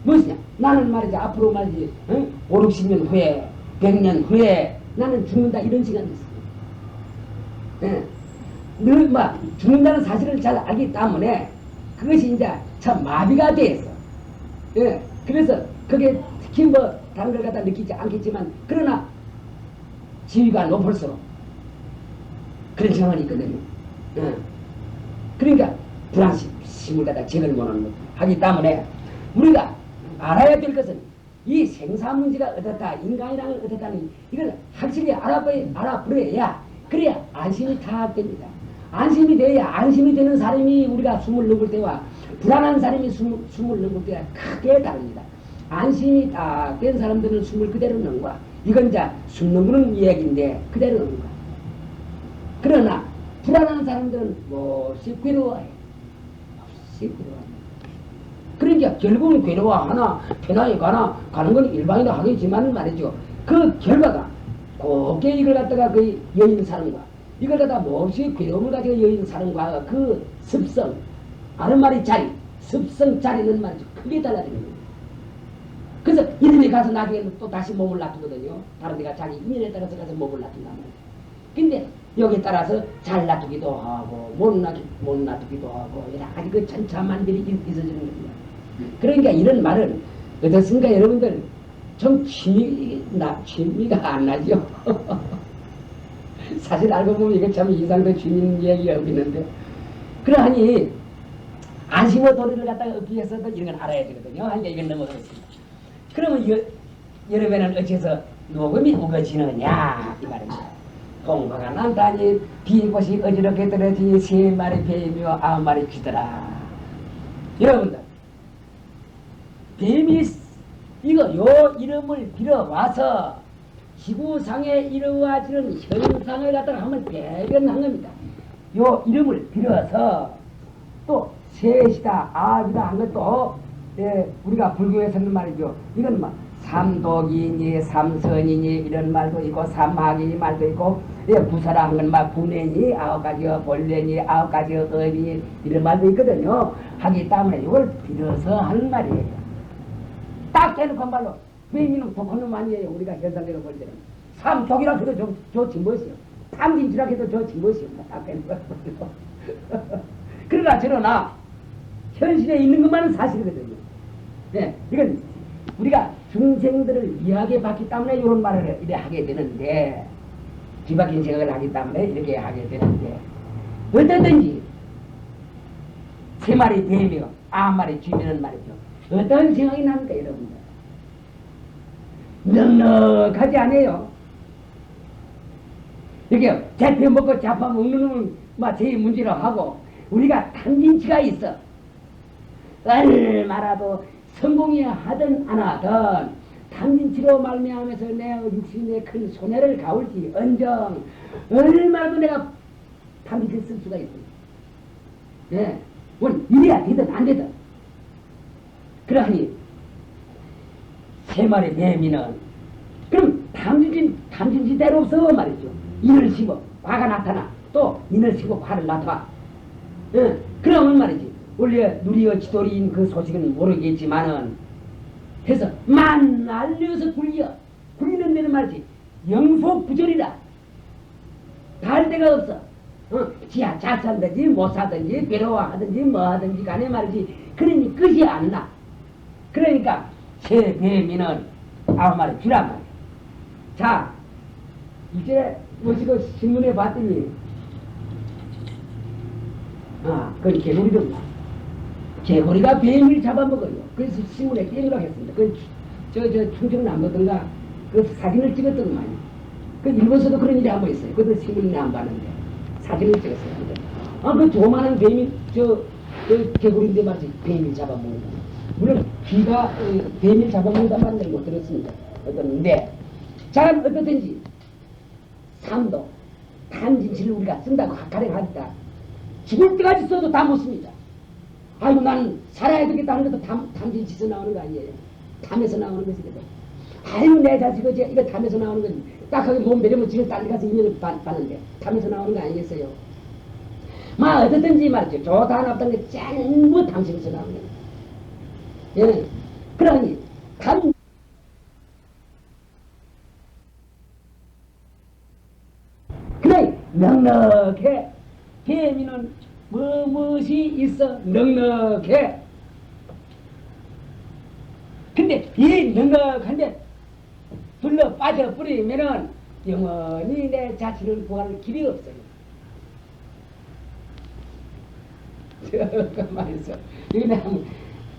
무엇이냐? 나는 말이지 앞으로 말이지 5, 60년 후에 100년 후에 나는 죽는다 이런 시간이 있습니다. 예. 늘 막 죽는다는 사실을 잘 알기 때문에 그것이 이제 참 마비가 돼서 예. 그래서 그게 특히 뭐 다른 걸 갖다 느끼지 않겠지만 그러나 지위가 높을수록 그런 상황이 있거든요. 예. 그러니까 불안심을 갖다 제거를 못하는 하기 때문에 우리가 알아야 될 것은 이 생사문제가 어떻다 인간이라는 어떻다는 이걸 확실히 알아버려야 그래야 안심이 다 됩니다. 안심이 돼야 안심이 되는 사람이 우리가 숨을 넘을 때와 불안한 사람이 숨을 넘을 때가 크게 다릅니다. 안심이 딱 된 사람들은 숨을 그대로 넘과 이건 이제 숨 넘는 이야기인데 그대로 넘과 그러나 불안한 사람들은 몹시 괴로워해. 몹시 괴로워합니다. 그러니까 결국은 괴로워하나 편하게 가는 건 일반이라 하겠지만 말이죠. 그 결과가 곱게 이걸 갖다가 그 여인 사람과 이걸 갖다 몹시 괴로움을 가지고 여인 사람과 그 습성 아는 말이 자리 습성 자리는 말이죠. 크게 달라지는 거예요. 그래서 이름에 가서 나중에는 또 다시 몸을 놔두거든요. 다른 데가 자기 인연에 따라서 가서 몸을 놔둔단 말이에요. 근데 여기에 따라서 잘 놔두기도 하고 못 놔두기도 하고 여러 가지 그 천차만별이 있어지는 겁니다. 그러니까 이런 말은 어떻습니까 여러분들 좀 취미가 안 나죠. 사실 알고 보면 이게 참 이상도 취미 얘기가 없는데 그러하니 안심의 도리를 갖다가 얻기 위해서도 이런 건 알아야 되거든요. 하니까 이건 넘어가겠습니다. 그러면 여름에는 어째서 녹음이 우거지느냐 이 말입니다. 공부가 난다니 비꽃이 어지럽게 떨어지니 3마리 뱀이며 9마리 쥐더라. 여러분들 뱀이 요 이름을 빌어와서 지구상에 이루어지는 현상을 갖다가 한번 대변한 겁니다. 요 이름을 빌어서 또 셋이다 아비다 한 것도 우리가 불교에서는 말이죠. 이건 뭐 삼독이니 삼선이니 이런 말도 있고 삼학이니 말도 있고 부사라 한 건 막 분해니 9가지의 본래니 9가지의 의미 이런 말도 있거든요. 하기 때문에 이걸 빌어서 하는 말이에요. 딱 대놓고 한 말로 뱀이는 독한 놈 아니에요. 우리가 현상대로 볼 때는 삼독이라 해도 저 진것이요. 탐진치라 해도 저 진것이요. 딱 대놓고 그러나 현실에 있는 것만은 사실이거든요. 네, 이건 우리가 중생들을 이해하게 받기 때문에 이런 말을 이렇게 하게 되는데 뒤바뀐 생각을 하기 때문에 이렇게 하게 되는데 어떻든지 3마리 뱀이요 9마리 쥐면은 말이죠. 어떤 생각이 납니까 여러분들? 넉넉하지 않아요. 이게 잡혀 먹고 잡아 먹는 놈은 제일 문제로 하고 우리가 탐진치가 있어. 얼마라도 성공이 하든 안 하든 탐진치로 말미암아서 내 육신에 큰 손해를 가올지 언정 얼마라도 내가 탐진치를 쓸 수가 있습니다. 네. 이래야 되든 안 되든 그러하니 세 마리 뱀이는 그럼 탐진지대로 없어 말이죠. 인을 씹어 화가 나타나 또 인을 씹어 화를 나타. 그러면 말이지 원래 누리어 지도리인 그 소식은 모르겠지만은 해서 만 알려서 굴리는 데는 말이지 영속부절이라 다 할 데가 없어. 지야 잘 산든지 못 사든지 괴로워하든지 뭐하든지 간에 말이지 그러니 끝이 안 나. 그러니까 새 뱀이는 아무 말이 주란 말이야. 자 이제 뭐지고 신문에 봤더니 그건 개구리던가. 개구리가 뱀을 잡아먹어요. 그래서 신문에 땡이라고 했습니다. 저 충청남도든가 그 사진을 찍었더구만요. 그 일본에서도 그런 일이 한번 있어요. 그것도 신문에 안 봤는데 사진을 찍었어요. 그 조그마한 뱀이 그 개구리인데 말이지 뱀을 잡아먹는다. 물론 귀가 뱀을 잡아먹는다는 말은 못 들었습니다. 어떤데 자 어떻든지 삼도 탐진치를 우리가 쓴다고 가령 하니까 죽을 때까지 써도 다 못 씁니다. 아이고 나는 살아야 되겠다 하는 것도 탐진치에서 나오는 거 아니에요. 탐에서 나오는 것이거든. 아이고 내 자식 이거 탐에서 나오는 거지. 딱하게 몸 내려면 집에 딴 데 가서 인연을 봤는데 탐에서 나오는 거 아니겠어요. 어떻든지 말이죠. 좋다 나쁘다는 게 전부 탐심에서 나오는 거예요. 예. 그러니 탐 그래 넉넉해. 개미는 무엇이 있어 넉넉해. 근데 이 넉넉한데 둘러 빠져버리면은 영원히 내 자신을 구할 길이 없어요. 가만있어. 이거 내가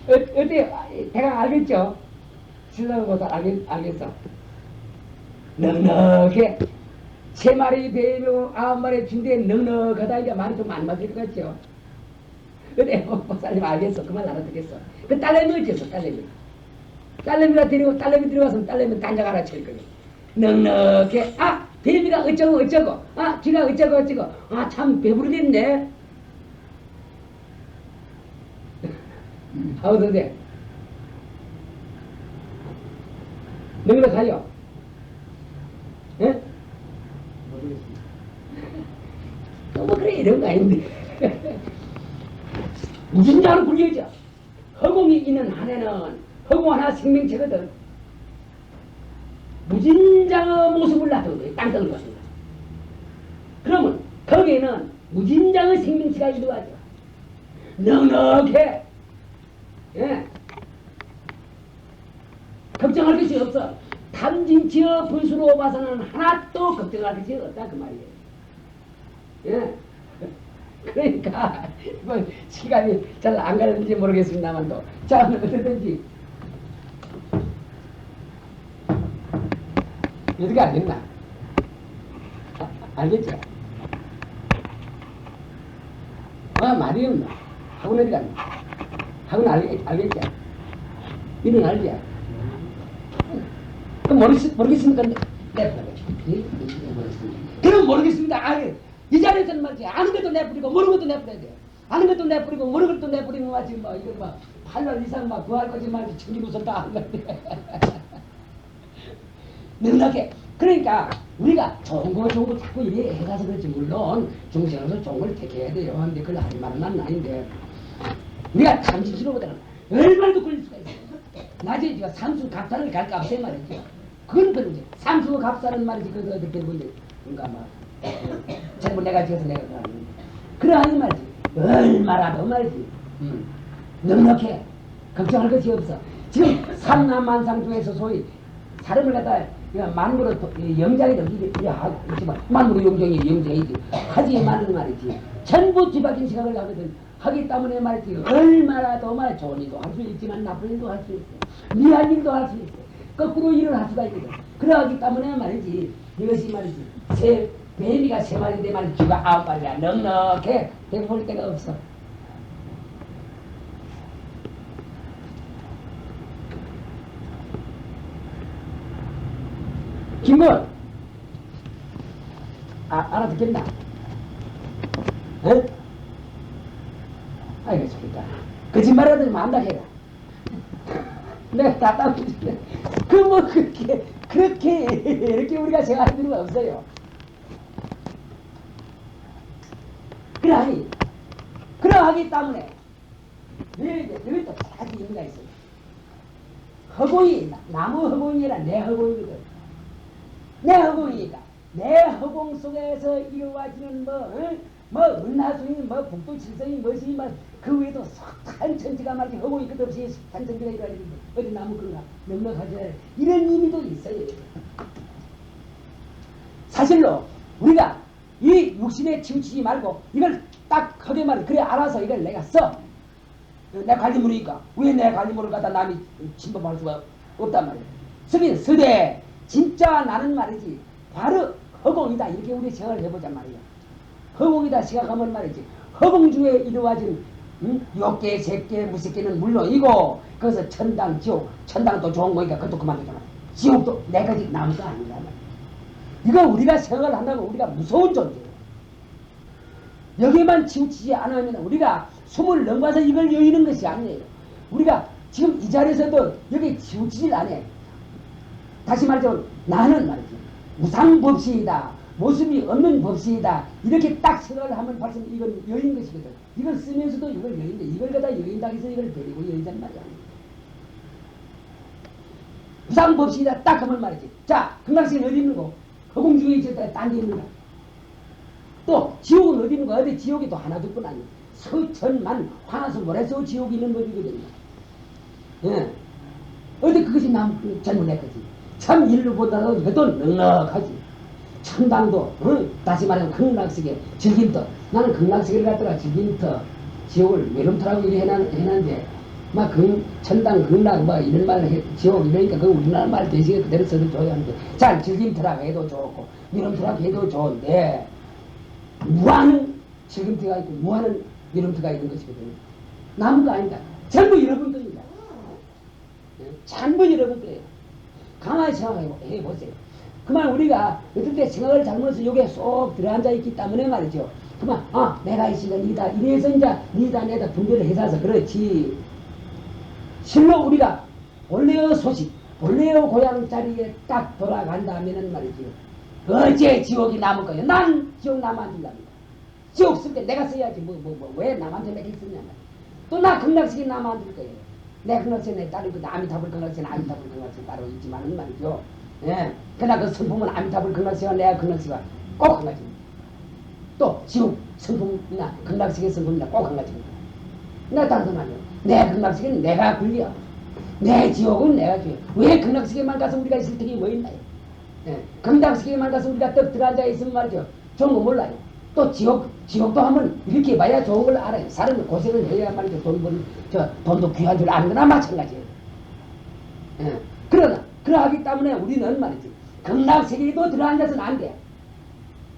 어때 대강 알겠죠? 신사고사 알겠어. 넉넉해. 세 마리 뱀이고 아홉 마리 준대 넉넉하다. 이게 말이 좀 안 맞을 것 같죠? 근데 목사님 알겠어. 그 말 알아듣겠어. 그 딸내미 어째서 딸내미. 딸내미가 데리고 딸내미 들어가서 딸내미 단장 하나 칠 거예요. 넉넉해. 뱀이가 어쩌고 쥐가 어쩌고 참 배부르겠네. 어떠세? 넉넉하요? 예? 모르겠습니다. 뭐 그래 이런 거 아닌데. 무슨 자로 불리죠? 허공이 있는 한에는 허공 하나 생명체거든. 무진장의 모습을 나타낸 거예요. 땅덩을 것입니다. 그러면 거기에는 무진장의 생명체가 이루어져. 넉넉해. 예. 걱정할 것이 없어. 탐진치의 분수로 봐서는 하나도 걱정할 것이 없다 그 말이에요. 예. 그러니까 뭐 시간이 잘 안 가는지 모르겠습니다만도 자 어떻든지 어떻게 알겠나? 알겠죠? 말이 없나? 학원 어디 갔나? 학원 알겠죠? 이는 알지? 그럼 모르겠습니까? 그럼 모르겠습니다. 이 자리에서는 말이지 아는 것도 내뿌리고 모르는 것도 내뿌려야 돼. 아는 것도 내뿌리고 모르는 것도 내뿌리는 거 마치 뭐 이거 막 8년 이상 막 구할 거지 말이지 청기부서 다 하는 건데 능력해. 그러니까 우리가 좋은 거 자꾸 이래 해가서 그렇지. 물론 중생에서 좋은 걸 택해야 돼요. 근데 그걸 할 말은 난 아닌데 우리가 탐진치로보다는 얼마나 걸릴 수가 있어요. 낮에 제가 삼수갑산을 갈까 없애 말이죠. 그건 그런지 삼수갑산은 말이지 그거 어떻게 뭔지 뭔가 막 전부 내가 지어서 내가 그러는데 그러하니 말이지 얼마라도 말이지 넉넉해. 걱정할 것이 없어. 지금 삼남만상 중에서 소위 사람을 갖다 만물의 영장이다. 만물의 영장이지. 하지만은 말이지 전부 뒤바뀐 시각을 하거든. 하기 때문에 말이지 얼마라도 말 좋은 일도 할 수 있지만 나쁜 일도 할 수 있어. 미할 일도 할 수 있어. 거꾸로 일을 할 수가 있거든. 그러하기 때문에 말이지 이것이 말이지 뱀이가 세 마리인데 말이지 쥐가 아홉 마리야. 넉넉해. 배볼 데가 없어. 김건 알아듣겠나? 에? 알겠습니까? 거짓말하더니 만다 해라. 내가 답답해 주네. 그뭐 그렇게 이렇게 우리가 생각할 필요가 없어요. 그러하기 때문에 여기 또 아주 의미가 있어요. 허공이 나무 허공이라 내 허공이거든. 내 허공이니까 내 허공 속에서 이루어지는 뭐 은하수니 뭐 북두칠성이 무엇이 그 외에도 석탄 천지가 말이지 허공이 끝없이 석탄 천지가 이루어지는데 어디 나무 그런가 넉넉하지 이런 의미도 있어요. 사실로 우리가 이 육신에 치우치지 말고 이걸 딱 하게 말해 그래 알아서 이걸 내가 써. 내 관리물이니까 왜 내 관리물을 갖다 남이 침범할 수가 없단 말이야. 서대 진짜 나는 말이지 바로 허공이다 이렇게 우리 생각을 해보잔 말이야. 허공이다 생각하면 말이지 허공 중에 이루어진 욕계, 색계, 무색계는 물론이고 거기서 천당, 지옥 천당도 좋은 거니까 그것도 그만두잖아. 지옥도 내까지 남은 거 아닌가 말이야. 이거 우리가 생각을 한다면 우리가 무서운 존재예요. 여기만 치우치지 않으면 우리가 숨을 넘어서 이걸 여의는 것이 아니에요. 우리가 지금 이 자리에서도 여기 치우치질 않아요. 다시 말하자면 나는 말이지 무상법시이다. 모습이 없는 법시이다. 이렇게 딱 생각을 하면 벌써 이건 여인 것이거든. 이걸 쓰면서도 이걸 여인데 이걸 갖다 여인다고 해서 이걸 데리고 여인단 말이야. 무상법시이다 딱 하면 말이지. 자, 극락시는 어디 있는 거? 허공 중에 있었다 딴 데 있는가? 또 지옥은 어디 있는 거? 어디 지옥이 또 하나 둘뿐 아니야. 서천만 화나서 모래서 지옥이 있는 법이거든요. 예. 어디 그것이 남 젊은애까지 참 일로 보다도 이것도 넉넉하지. 천당도 다시 말하면 극락세계 즐김터 나는 극락세계를 갖다가 즐김터 지옥을 외름터라고 해놨는데 막 천당 극락 뭐 이런 말 지옥 이러니까 그 우리나라 말 대신에 그대로 써도 줘야 하는데 잘 즐김터라고 해도 좋고 외름터라고 해도 좋은데 무한한 즐김터가 있고 무한한 외름터가 있는 것이거든요. 나무가 아니다. 전부 여러분들입니다. 전부 여러분들이에요. 가만히 생각해보세요. 그만 우리가 어떨 때 생각을 잘못해서 여기에 쏙 들어앉아 있기 때문에 말이죠. 그만 내가 있으니까 니다 이래서 이제 니다 내다 분별을 해서 그렇지. 실로 우리가 본래의 소식 본래의 고향 자리에 딱 돌아간다면은 말이죠. 어째 지옥이 남을 거예요. 난 지옥 남한테 납니다. 지옥 쓸 때 내가 써야지 왜 남한테 내게 쓰냐. 또 나 극락시킨 남한테 거예요. 내 극락시에 따로 그 아미타불 극락시에 아미타불 극락시에 따로 있지만은 말이죠. 예. 그러나 그 성품은 아미타불 극락시가 내가 극락시가 꼭 한 가지입니다. 또 지옥 성품이나 극락시의 성품이나 꼭 한 가지입니다. 내가 단순하죠. 내 극락시계는 내가 굴려. 내 지옥은 내가 지옥. 왜 극락시계만 가서 우리가 있을 턱이 뭐 있나요? 예. 극락시계만 가서 우리가 떡 들어앉아 있으면 말이죠. 좋은 거 몰라요. 또 지옥도 하면 이렇게 봐야 좋은 걸 알아요. 사람은 고생을 해야 말이죠. 돈도 귀한 줄 아는 거나 마찬가지예요. 예. 그러하기 때문에 우리는 말이지. 극락세계에도 들어앉아서는 안 돼.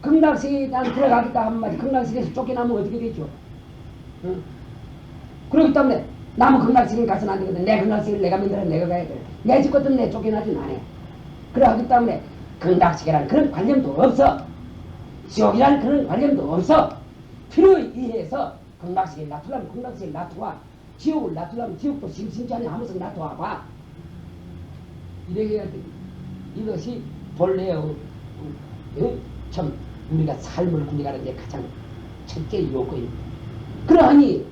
극락세계에 들어가겠다 하면 말이지. 극락세계에서 쫓겨나면 어떻게 되죠? 응? 그렇기 때문에 나무 극락세계에 가서는 안 되거든. 내 극락세계를 내가 만들어 내가 가야 돼. 내 집 것도 내 쫓겨나진 않아. 그러하기 때문에 극락세계라는 그런 관념도 없어. 지옥이라는 그런 관념도 없어. 필요에 의해서 극락세계를 놔두려면 극락세계를 놔두와. 지옥을 놔두려면 지옥도 심심치 않게 한 번씩 놔두와 봐. 이렇게 해야 돼. 이것이 본래의 참 우리가 삶을 꾸려가는데 가장 첫째 요건입니다. 그러하니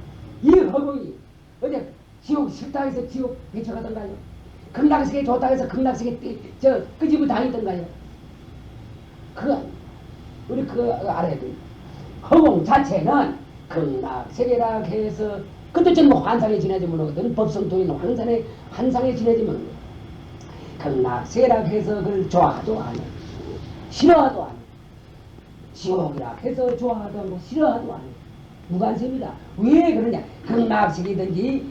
이 허공이 어제 지옥 싫다 해서 지옥 배척하던가요? 극락세계 좋다 해서 극락세계 끄집어 다니던가요? 그거 우리 그거 알아야 돼. 허공 자체는 극락세계라 해서 그때 전부 환상에 지내지면 오거든. 법성통인 환상에 지내지면 극락세계라 해서 그걸 좋아하도 않아. 싫어하도 않아. 지옥이라 해서 좋아하도 않고 싫어하도 않아. 무관심이다. 왜 그러냐. 극락세계든지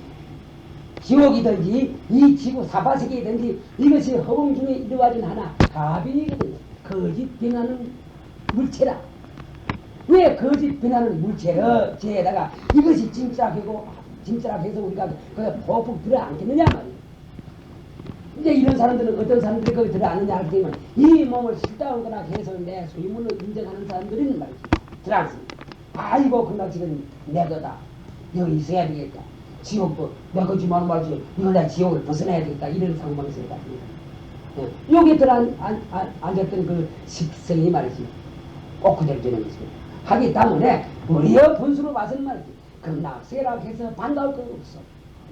지옥이든지 이 지구 사바세계이든지 이것이 허공 중에 이루어진 하나 가빈이거든요. 거짓 변하는 물체라. 왜 거짓 변하는 물체를 제에다가 이것이 진짜라고 해서 우리가 그걸 폭폭 들어앉겠느냐 말이야. 이제 이런 사람들은 어떤 사람들이 거기 들어앉느냐 할 때면 이 몸을 싫다는 거나 해서 내 소유물로 인정하는 사람들은 말이지 들어앉습니다. 아이고 극락식은 내 거다. 여기 있어야 되겠다. 지옥도 내가 거짓말 말지 이걸 내가 지옥을 벗어나야 되겠다 이런 상황에서 여기 앉았던 그 식성이 말이지 꼭 그대로 되는 것입니다. 하기 때문에 우리의 본수로 봐서는 말이지 극락세라 해서 반가울 거 없어.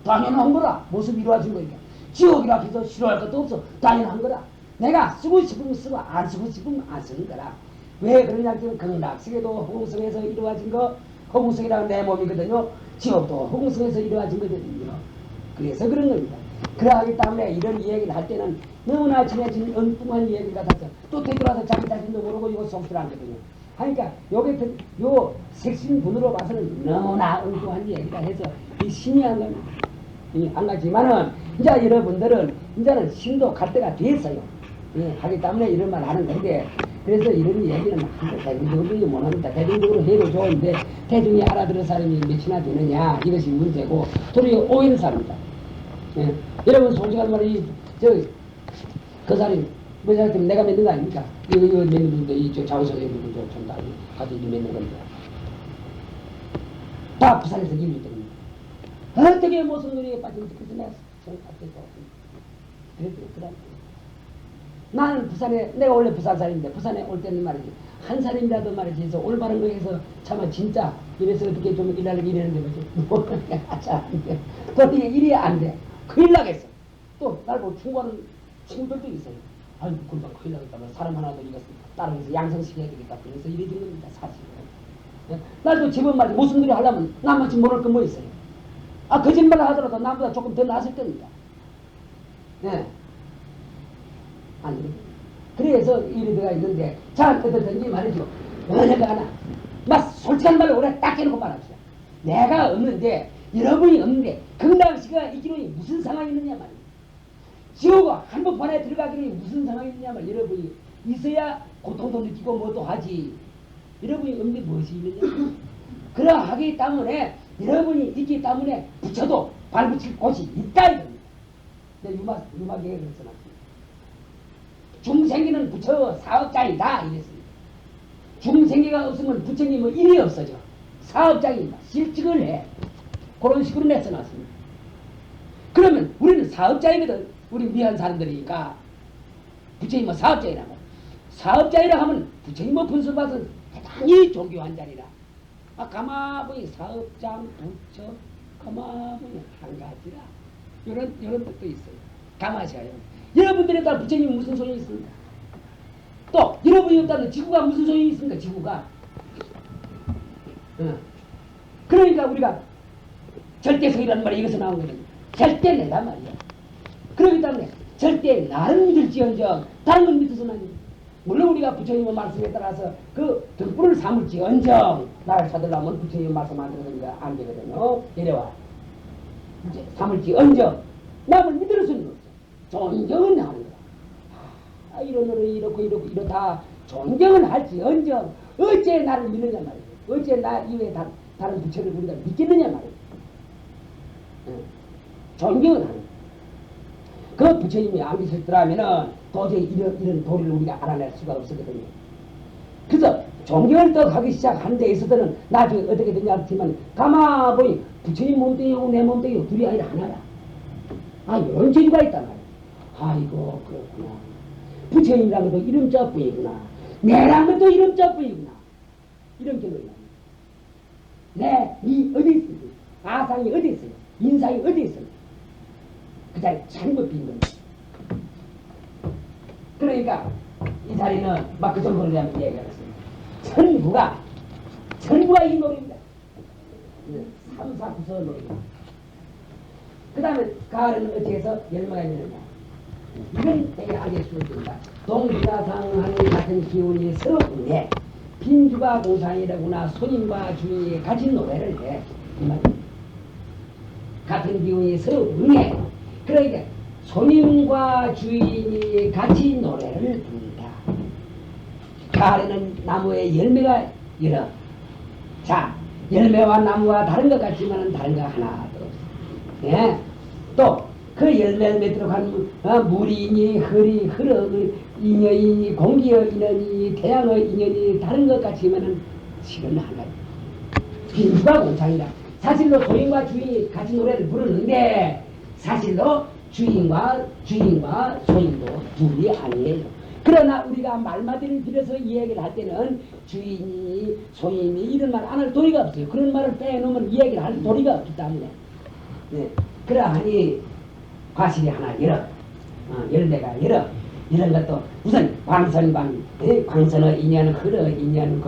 당연한 거라. 모습 이루어진 거니까. 지옥이라 해서 싫어할 것도 없어. 당연한 거라. 내가 쓰고 싶으면 쓰고 안 쓰고 싶으면 안 쓰는 거라. 왜 그러냐 하면 극락세계도 허공성에서 이루어진 거 허공성이라는 내 몸이거든요. 지옥도 허공성에서 이루어진 거거든요. 그래서 그런 겁니다. 그러하기 때문에 이런 이야기를 할 때는 너무나 지나친 엉뚱한 이야기 같아서 또 되돌아서 자기 자신도 모르고 이거 속출하거든요. 그러니까 요 색신분으로 봐서는 너무나 엉뚱한 얘기다 해서 이 신이한 겁니다. 안 가지만은 이제 여러분들은 이제는 신도 갈 때가 됐어요. 하기 때문에 이런 말 하는 건데 그래서 이런 얘기는 대중적으로 못합니다. 대중적으로 해도 좋은데 대중이 알아들은 사람이 몇이나 되느냐 이것이 문제고 도리어 오해는 삽니다. 여러분 솔직한 말이 그 사람이 뭐 생각하면 내가 맺는 거 아닙니까? 이거 맺는 분도 이쪽 자원석에 있는 분도 전부 다 가서 이거 맺는 겁니다. 다 부산에서 일을 때문에 어떻게 무슨 놀이에 빠지는지 그래서 내가 생각했어. 그랬더니 나는 부산에 내가 원래 부산 사람인데 부산에 올 때는 말이지 한 사람이라도 말이지 해서 올바른 거에 서 차마 진짜 이래서 어떻게 좀 일하려고 이러는데 뭐지 잘안돼 또 이게 일이 안돼 큰일 나겠어. 또 날 보고 충고하는 친구들도 있어요. 아이고 그러다 큰일 나겠다면 사람 하나도 이거 따라해서 양성시켜야 되겠다 그래서 이래 된 겁니다 사실은. 나도 집은 말이지 무슨 일을 하려면 나만치 모를 건 뭐 있어요. 거짓말을 하더라도 나보다 조금 더 나았을 겁니다. 아니 그래서 일이 들어가 있는데 자 어떻든지 말이죠. 내가 하나 막 솔직한 말로 우리가 딱 해놓고 말합시다. 내가 없는데 여러분이 없는데 극락시가 있기로니 무슨 상황이 있느냐 말이에요. 지옥 한복판에 들어가기로니 무슨 상황이 있느냐 말이에요. 여러분이 있어야 고통도 느끼고 뭐도 하지. 여러분이 없는데 무엇이 있느냐. 그러하기 때문에 여러분이 있기 때문에 부처도 발붙일 곳이 있다 이겁니다. 유마계에 그래서 놨습니다. 중생기는 부처 사업장이다 이랬습니다. 중생기가 없으면 부처님은 일이 없어져. 사업장입니다. 실직을 해. 그런 식으로 내서놨습니다. 그러면 우리는 사업장이거든. 우리 미한 사람들이니까 부처님은 사업장이라고. 사업장이라 하면 부처님은 분수 봐서 대단히 존경한 자리라. 가마보니 사업장 부처 가마보니 한 가지라. 이런 뜻도 있어요. 가마셔요. 여러분들에 따라 부처님이 무슨 소용이 있습니까? 또 여러분이 없다면 지구가 무슨 소용이 있습니까? 지구가. 그러니까 우리가 절대성이라는 말이 여기서 나온 거거든요. 절대 내단 말이야. 그렇기 때문에 절대 나를 믿을지언정 다른 걸 믿어서는 안 돼. 물론 우리가 부처님의 말씀에 따라서 그 등불을 삼을지언정 나를 찾으려면 부처님의 말씀 안 들으니까 안 되거든요. 이래와 삼을지언정 남을 믿을 수는 없어. 존경은 하는 거야. 이러노래 이렇고 이렇다 존경은 할지언정 어째 나를 믿느냐 말이야. 어째 나 이외에 다른 부처를 우리가 믿겠느냐 말이야. 존경은 하는 거야. 그 부처님이 안 계셨더라면은 도저히 이런 도리를 우리가 알아낼 수가 없었거든요. 그래서 존경을 더 하기 시작한 데 있어서는 나중에 어떻게 되냐 하지만 가만보니 부처님 몸뚱이하고 내 몸뚱이하고 둘이 아니라 하나야. 이런 재주가 있단 말이야. 아이고 그렇구나. 부처님이란 것도 이름자뿐이구나. 내란 것도 이름자뿐이구나. 이런 경우가 이 어디 있습니까? 아상이 어디 있어요? 인상이 어디 있어요? 그 자리 잘못 빈 겁니다. 그러니까 이 자리는 막 그 정도로 대한 얘기가 있습니다. 천부가 이 노래입니다. 3, 4, 9서 노래입니다. 그 다음에 가을에는 어떻게 해서 열매가 있느냐. 이건 되게 알게 수있습니다. 동지가상하는 같은 기운이 서로 있네. 빈주가 공상이라구나. 손님과 주인이 같이 노래를 해. 이 말입니다. 같은 기운이 서로 있네. 그러니까 손님과 주인이 같이 노래를 부른다. 가을에는 나무에 열매가 열어. 자, 열매와 나무와 다른 것 같지만 다른 거 하나도 없어. 예? 또 그 열매를 맺도록 한 물이니 흐러 인연이니 공기의 인연이니 태양의 인연이 다른 것 같지만 실은 하나예요. 빈주가 공창이라. 사실로 소인과 주인이 같이 노래를 부르는데 사실로 주인과 소인도 둘이 아니에요. 그러나 우리가 말마디를 빌어서 이야기를 할 때는 주인이 소인이 이런 말 안 할 도리가 없어요. 그런 말을 빼놓으면 이야기를 할 도리가 없기 때문에 네. 그러하니 과실이 하나 열대가 열어 이런 것도 우선 광선방 광선의 인연 흐러 인연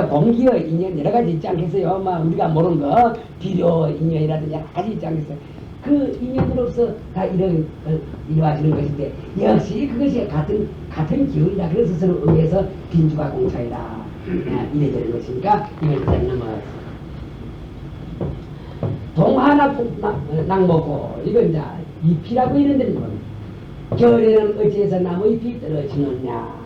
공기의 인연 여러 가지 있지 않겠어요. 우리가 모르는 거 비료 인연이라든지 여러 가지 있지 않겠어요. 그 인연으로서 다 이루어지는 것인데 역시 그것이 같은 기운이다. 그래서 서로 의해서 빈주가 공차이다 이래 되는 것이니까 이걸 일단 넘어가서 동하낙목고 이건 이제 잎이라고 이런 데는 겁니다. 겨울에는 어찌해서 나무잎이 떨어지느냐.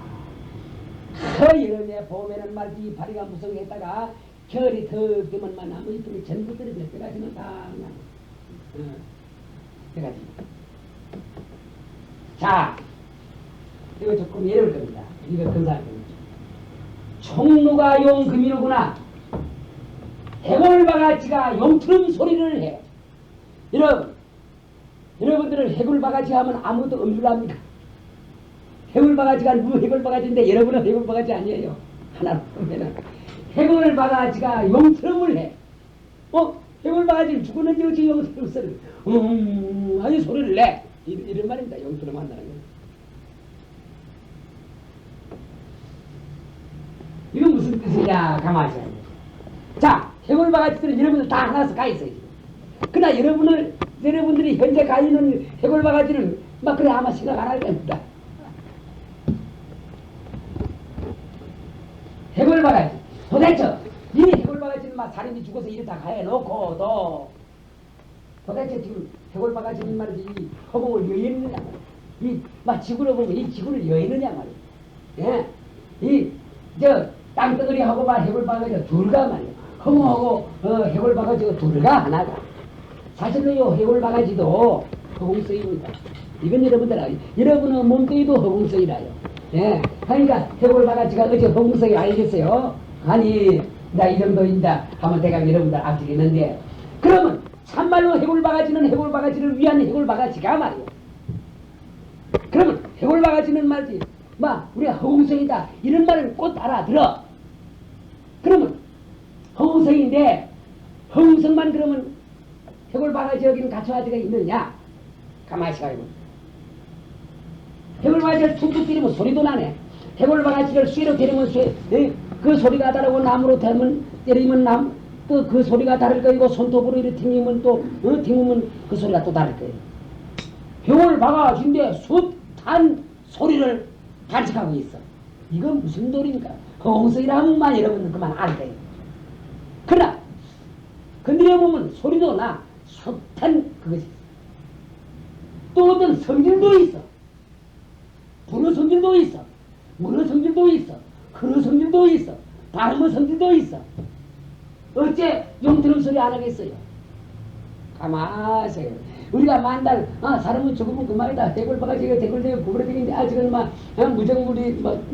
여름에 봄에는 말이지 이파리가 무성했다가 겨울이 더 되면 나무잎이 전부 떨어질 때까지는 다 그냥 그래가지고 자 이거 조금 예를 겁니다. 이거 근사할 겁니다. 총루가 용금이로구나. 해골바가지가 용트름 소리를 해. 여러분들은 해골바가지 하면 아무도 음줄합니까? 해골바가지가 누구 해골바가지인데 여러분은 해골바가지 아니에요. 하나로 보면은 해골바가지가 용트름을 해. 해골바가지는 죽었는지 어찌 용트름 소리를 아니 소리를 내. 이런 말입니다. 용트름 한다는 거. 이건 무슨 뜻이냐 가만히 있어야 돼. 자, 해골바가지들은 여러분들 다 하나씩 가 있어요. 그러나 여러분들이 현재 가 있는 해골바가지는 막 그래 아마 생각 안 할 겁니다. 해골바가지 도대체 이 해골바가지는 막 사람이 죽어서 이렇다 가해놓고 도대체 지금 해골바가지는 말이지 이 허공을 여있느냐 말이야. 막 지구로 보면 이 지구를 여있느냐 말이야. 예? 땅덩어리하고 막 해골바가지가 둘가 말이야. 허공하고 해골바가지가 둘가 하나가. 사실로 요 해골바가지도 허공성입니다. 이건 여러분의 몸뚱이도 허공성이라요. 예. 그러니까 해골바가지가 어째 허공성이 알겠어요? 아니 나 이 정도인다 하면 대강 여러분들 앞지겠는데 그러면 참말로 해골바가지는 해골바가지를 위한 해골바가지가 말이요. 그러면 해골바가지는 말이지 우리가 허공성이다 이런 말을 꼭 알아들어. 그러면 허공성인데 허공성만 그러면 해골바가지 여기는 갖춰가지가 있느냐? 가만히 생각해봐. 해골바가지를 툭툭 때리면 소리도 나네. 해골바가지를 쇠로 때리면 그 소리가 다르고 나무로 때리면 또 그 소리가 다를 거이고 손톱으로 이렇게 튕기면 튕기면 그 소리가 또 다를 거예요. 해골바가지인데 숱한 소리를 간직하고 있어. 이건 무슨 도리입니까? 허공성이라면 여러분들 그만 알 거예요. 그러나 건드려보면 소리도 나. 숱한 그것이 있어. 또 어떤 성질도 있어. 불어 성질도 있어. 문어 성질도 있어. 그릇 성질도 있어. 발음의 성질도 있어. 어째 용트름 소리 안 하겠어요? 가만히 우리가 만날 사람은 죽으면 그만이다. 해골바가지가 대골대고 구부러지는데 지금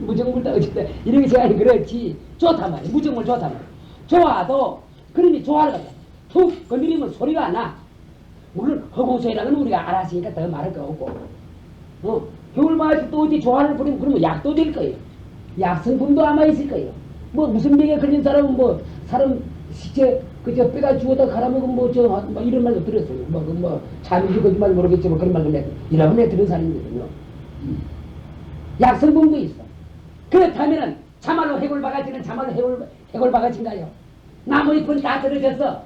무정물다 어쨌다 이렇게 생각하니 그렇지. 좋단 말이야. 무정물 좋단 말이야. 좋아도 그러니 좋아를 갖다 툭 건드리면 소리가 안 나. 물론 허공소리라는 건 우리가 알았으니까 더 말할 거 없고 해골바가지 또 어디 조화를 부리면 그러면 약도 될 거예요. 약성분도 아마 있을 거예요. 무슨 병에 걸린 사람은 사람 시체 그저 뼈가 죽었다 갈아먹으면 이런 말도 들었어요. 잠이 거짓말 모르겠지만 그런 말도 이라고 내가 들은 사람이거든요. 약성분도 있어. 그렇다면은 참말로 해골바가지는 참말로 해골바가지인가요? 나무잎은 다 떨어졌어.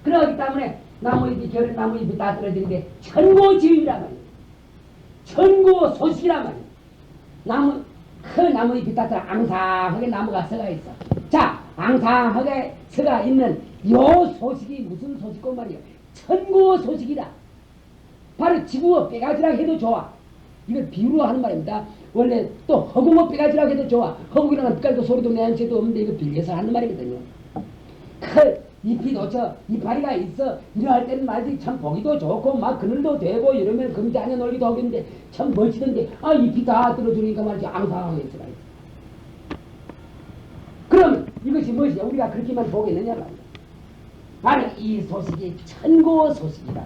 그러기 때문에 겨울에 나무잎이 다 떨어지는데 천고지음이란 말이에요. 천고소식이란 말이에요. 큰 나무잎이 다 떨어 앙상하게 나무가 서가 있어. 자, 앙상하게 서가 있는 요 소식이 무슨 소식고 말이에요. 천고소식이다. 바로 지구의 빼가지라 해도 좋아. 이걸 비유로 하는 말입니다. 원래 또 허공의 빼가지라 해도 좋아. 허공이라는 빛깔도 소리도 내한체도 없는데 이거 빌려서 하는 말이거든요. 잎이 놓쳐 이파리가 있어 이러할 때는 말이지 참 보기도 좋고 막 그늘도 되고 이러면 금지 안에 놀기도 하겠는데 참 멋지던데 잎이 다 떨어지니까 말이지 앙상하게 있어가 있어. 그럼 이것이 무엇이냐? 우리가 그렇게만 보겠느냐 말이야. 바로 이 소식이 천고 소식이다.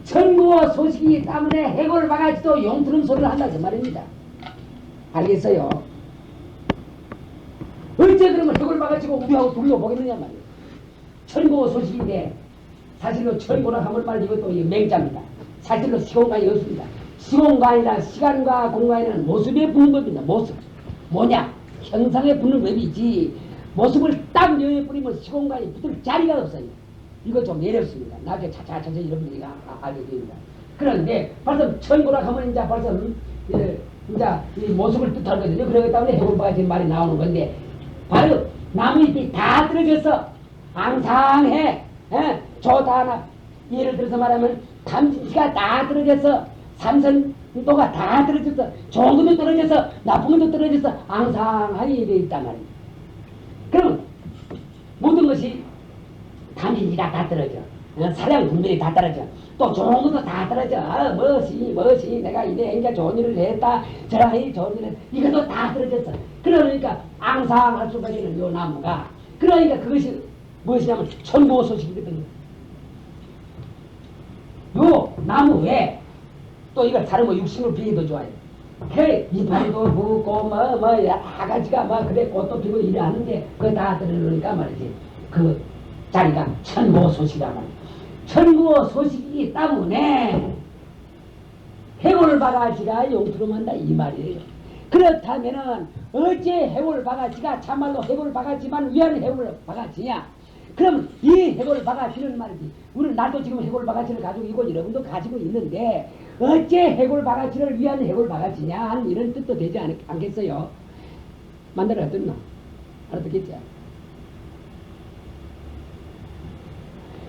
천고 소식이기 때문에 해골 바가지도 용트름 소리를 한다 그 말입니다. 알겠어요? 어째 그러면 해골 바가지고 우리하고 둘러보겠느냐 말이에요. 천고 소식인데 사실로 천고라 하면 말 이것도 맹자입니다. 사실로 시공간이 없습니다. 시공간이라 시간과 공간에는 모습에 붙는 겁니다. 모습. 뭐냐? 형상에 붙는 법이지 모습을 딱 여기에 뿌리면 시공간이 붙을 자리가 없어요. 이거 좀 어렵습니다. 나중에 차차차차 여러분들이 알게 됩니다. 그런데 벌써 천고라 하면 이제 벌써 이제 이 모습을 뜻하거든요. 그러기 때문에 해골바가 지금 말이 나오는 건데 바로 나무잎이 다 떨어져서 앙상해. 좋다 하나 예를 들어서 말하면 담진치가 다 떨어져서 삼선도가 다 떨어져서 좋은 것도 떨어져서 나쁜 것도 떨어져서 앙상하게 되어 있단 말입니다. 그럼 모든 것이 담진치가 다 떨어져. 사량 분별이 다 떨어져. 또 좋은 것도 다 떨어져. 멋이 내가 이래 이제 좋은 일을 했다. 저라이 좋은 일을 이것도 다 떨어졌어. 그러니까 앙상할 수가 있는 요 나무가 그러니까 그것이 무엇이냐면 천고 소식이거든요. 요 나무 외에 또 이걸 다른 뭐 육식물 피기도 좋아요. 그 이파리도 묻고 뭐 여러 가지가 뭐 그래 꽃도 피고 이래 하는데 그거 다 들으니까 말이지 그 자리가 천고 소식이란 말이야. 천고 소식이기 때문에 해골 바가지가 용트름 한다 이 말이에요. 그렇다면은 어째 해골 바가지가 참말로 해골 바가지만 위한 해골 바가지냐? 그럼 이 해골 바가지는 말이지 우리는 나도 지금 해골 바가지를 가지고 있고 여러분도 가지고 있는데 어째 해골 바가지를 위한 해골 바가지냐 하는 이런 뜻도 되지 않겠어요? 만들어졌나? 알아듣겠지?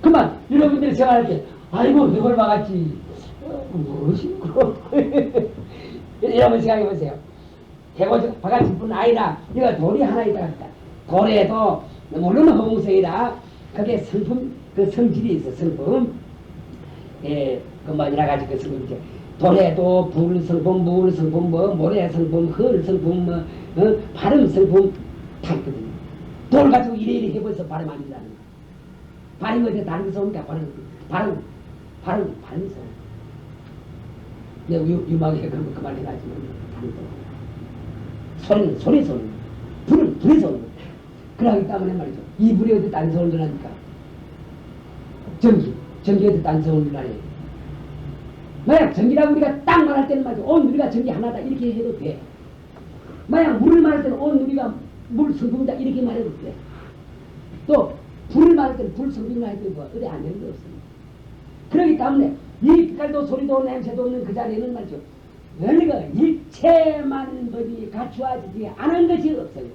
그만 여러분들이 생각할 때 아이고 해골 바가지 무엇이 그럼 여러분 생각해보세요. 해골 바가지뿐 아니라 이거 돌이 하나 있다. 돌에도 물론 허공성이라 그게 성품 그 성질이 있어. 성품 그 뭐 여러 가지 그 성품이죠. 돌에도 불 성품, 물 성품, 뭐 모래 성품, 흙 성품, 뭐 발음 성품 다 있거든요. 돌 가지고 이래 해보면서 발음 안 된다는 거. 발음 어디 다른 데서 오니까 발음 성. 내가 유막에 그런 거 그만 해가지고 다른 거. 소리 소리. 불의 소리. 그러기 때문에 말이죠. 이 불이 어디 딴 소리를 나니까 전기 어디 딴 소리를 나요. 만약 전기라고 우리가 딱 말할 때는 말이죠. 온 누리가 전기 하나다 이렇게 해도 돼. 만약 물을 말할 때는 온 누리가 물 성분이다 이렇게 말해도 돼. 또 불을 말할 때는 불 성분이라 해도 뭐 어디 안 되는 게 없습니다. 그렇기 때문에 이 빛깔도 소리도 냄새도 없는 그 자리에는 말이죠. 원리가 일체만 법이 갖추어지지 않은 것이 없어요.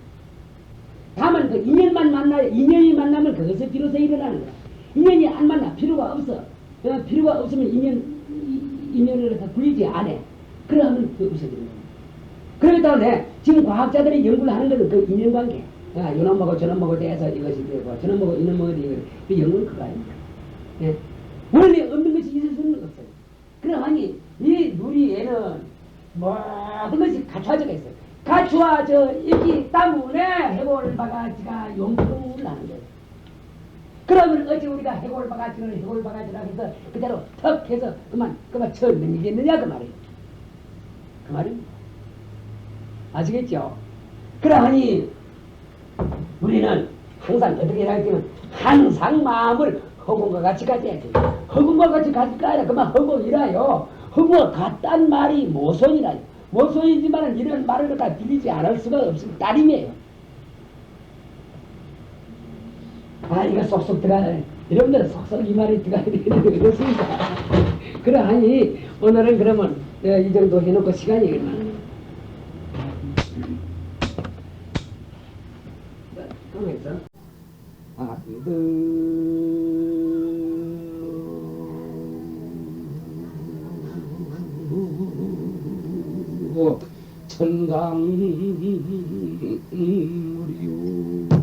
다만 그 인연만 만나요. 인연이 만나면 그것을 비로소 일어나는 거야. 인연이 안 만나 필요가 없어. 필요가 없으면 인연을 굴리지 않아. 그러면 그 없어지는 거야. 그렇기 때문에 지금 과학자들이 연구를 하는 것은 그 인연관계. 이놈하고 저놈하고 대해서 이것이 되고 저놈하고 이놈하고 되고 그 연구는 그거 아닙니까? 예. 원래 없는 것이 있을 수는 없어요. 그러하니 이 누리에는 모든 것이 갖춰져 있어요. 갖추어져 있기 때문에 해골 바가지가 용트름을 하는 거예요. 그러면 어찌 우리가 해골 바가지를 해골 바가지라 해서 그대로 턱 해서 그만 쳐 넘기겠느냐 그 말이에요. 그 말입니다. 아시겠죠? 그러하니 우리는 항상 어떻게 해야 되면 항상 마음을 허공과 같이 가져야 돼. 허공과 같이 가질 거 아니라 그만 허공이라요. 허공과 같단 말이 모손이라요. 모손이지만 이런 말을 갖다 들리지 않을 수가 없습니다. 따림이에요. 이거 쏙쏙 들어가네. 여러분들은 쏙쏙 이 말이 들어가야 되는 게 그렇습니다. 그러하니 오늘은 그러면 이 정도 해놓고 시간이 얼마나 그러면서 천강물이요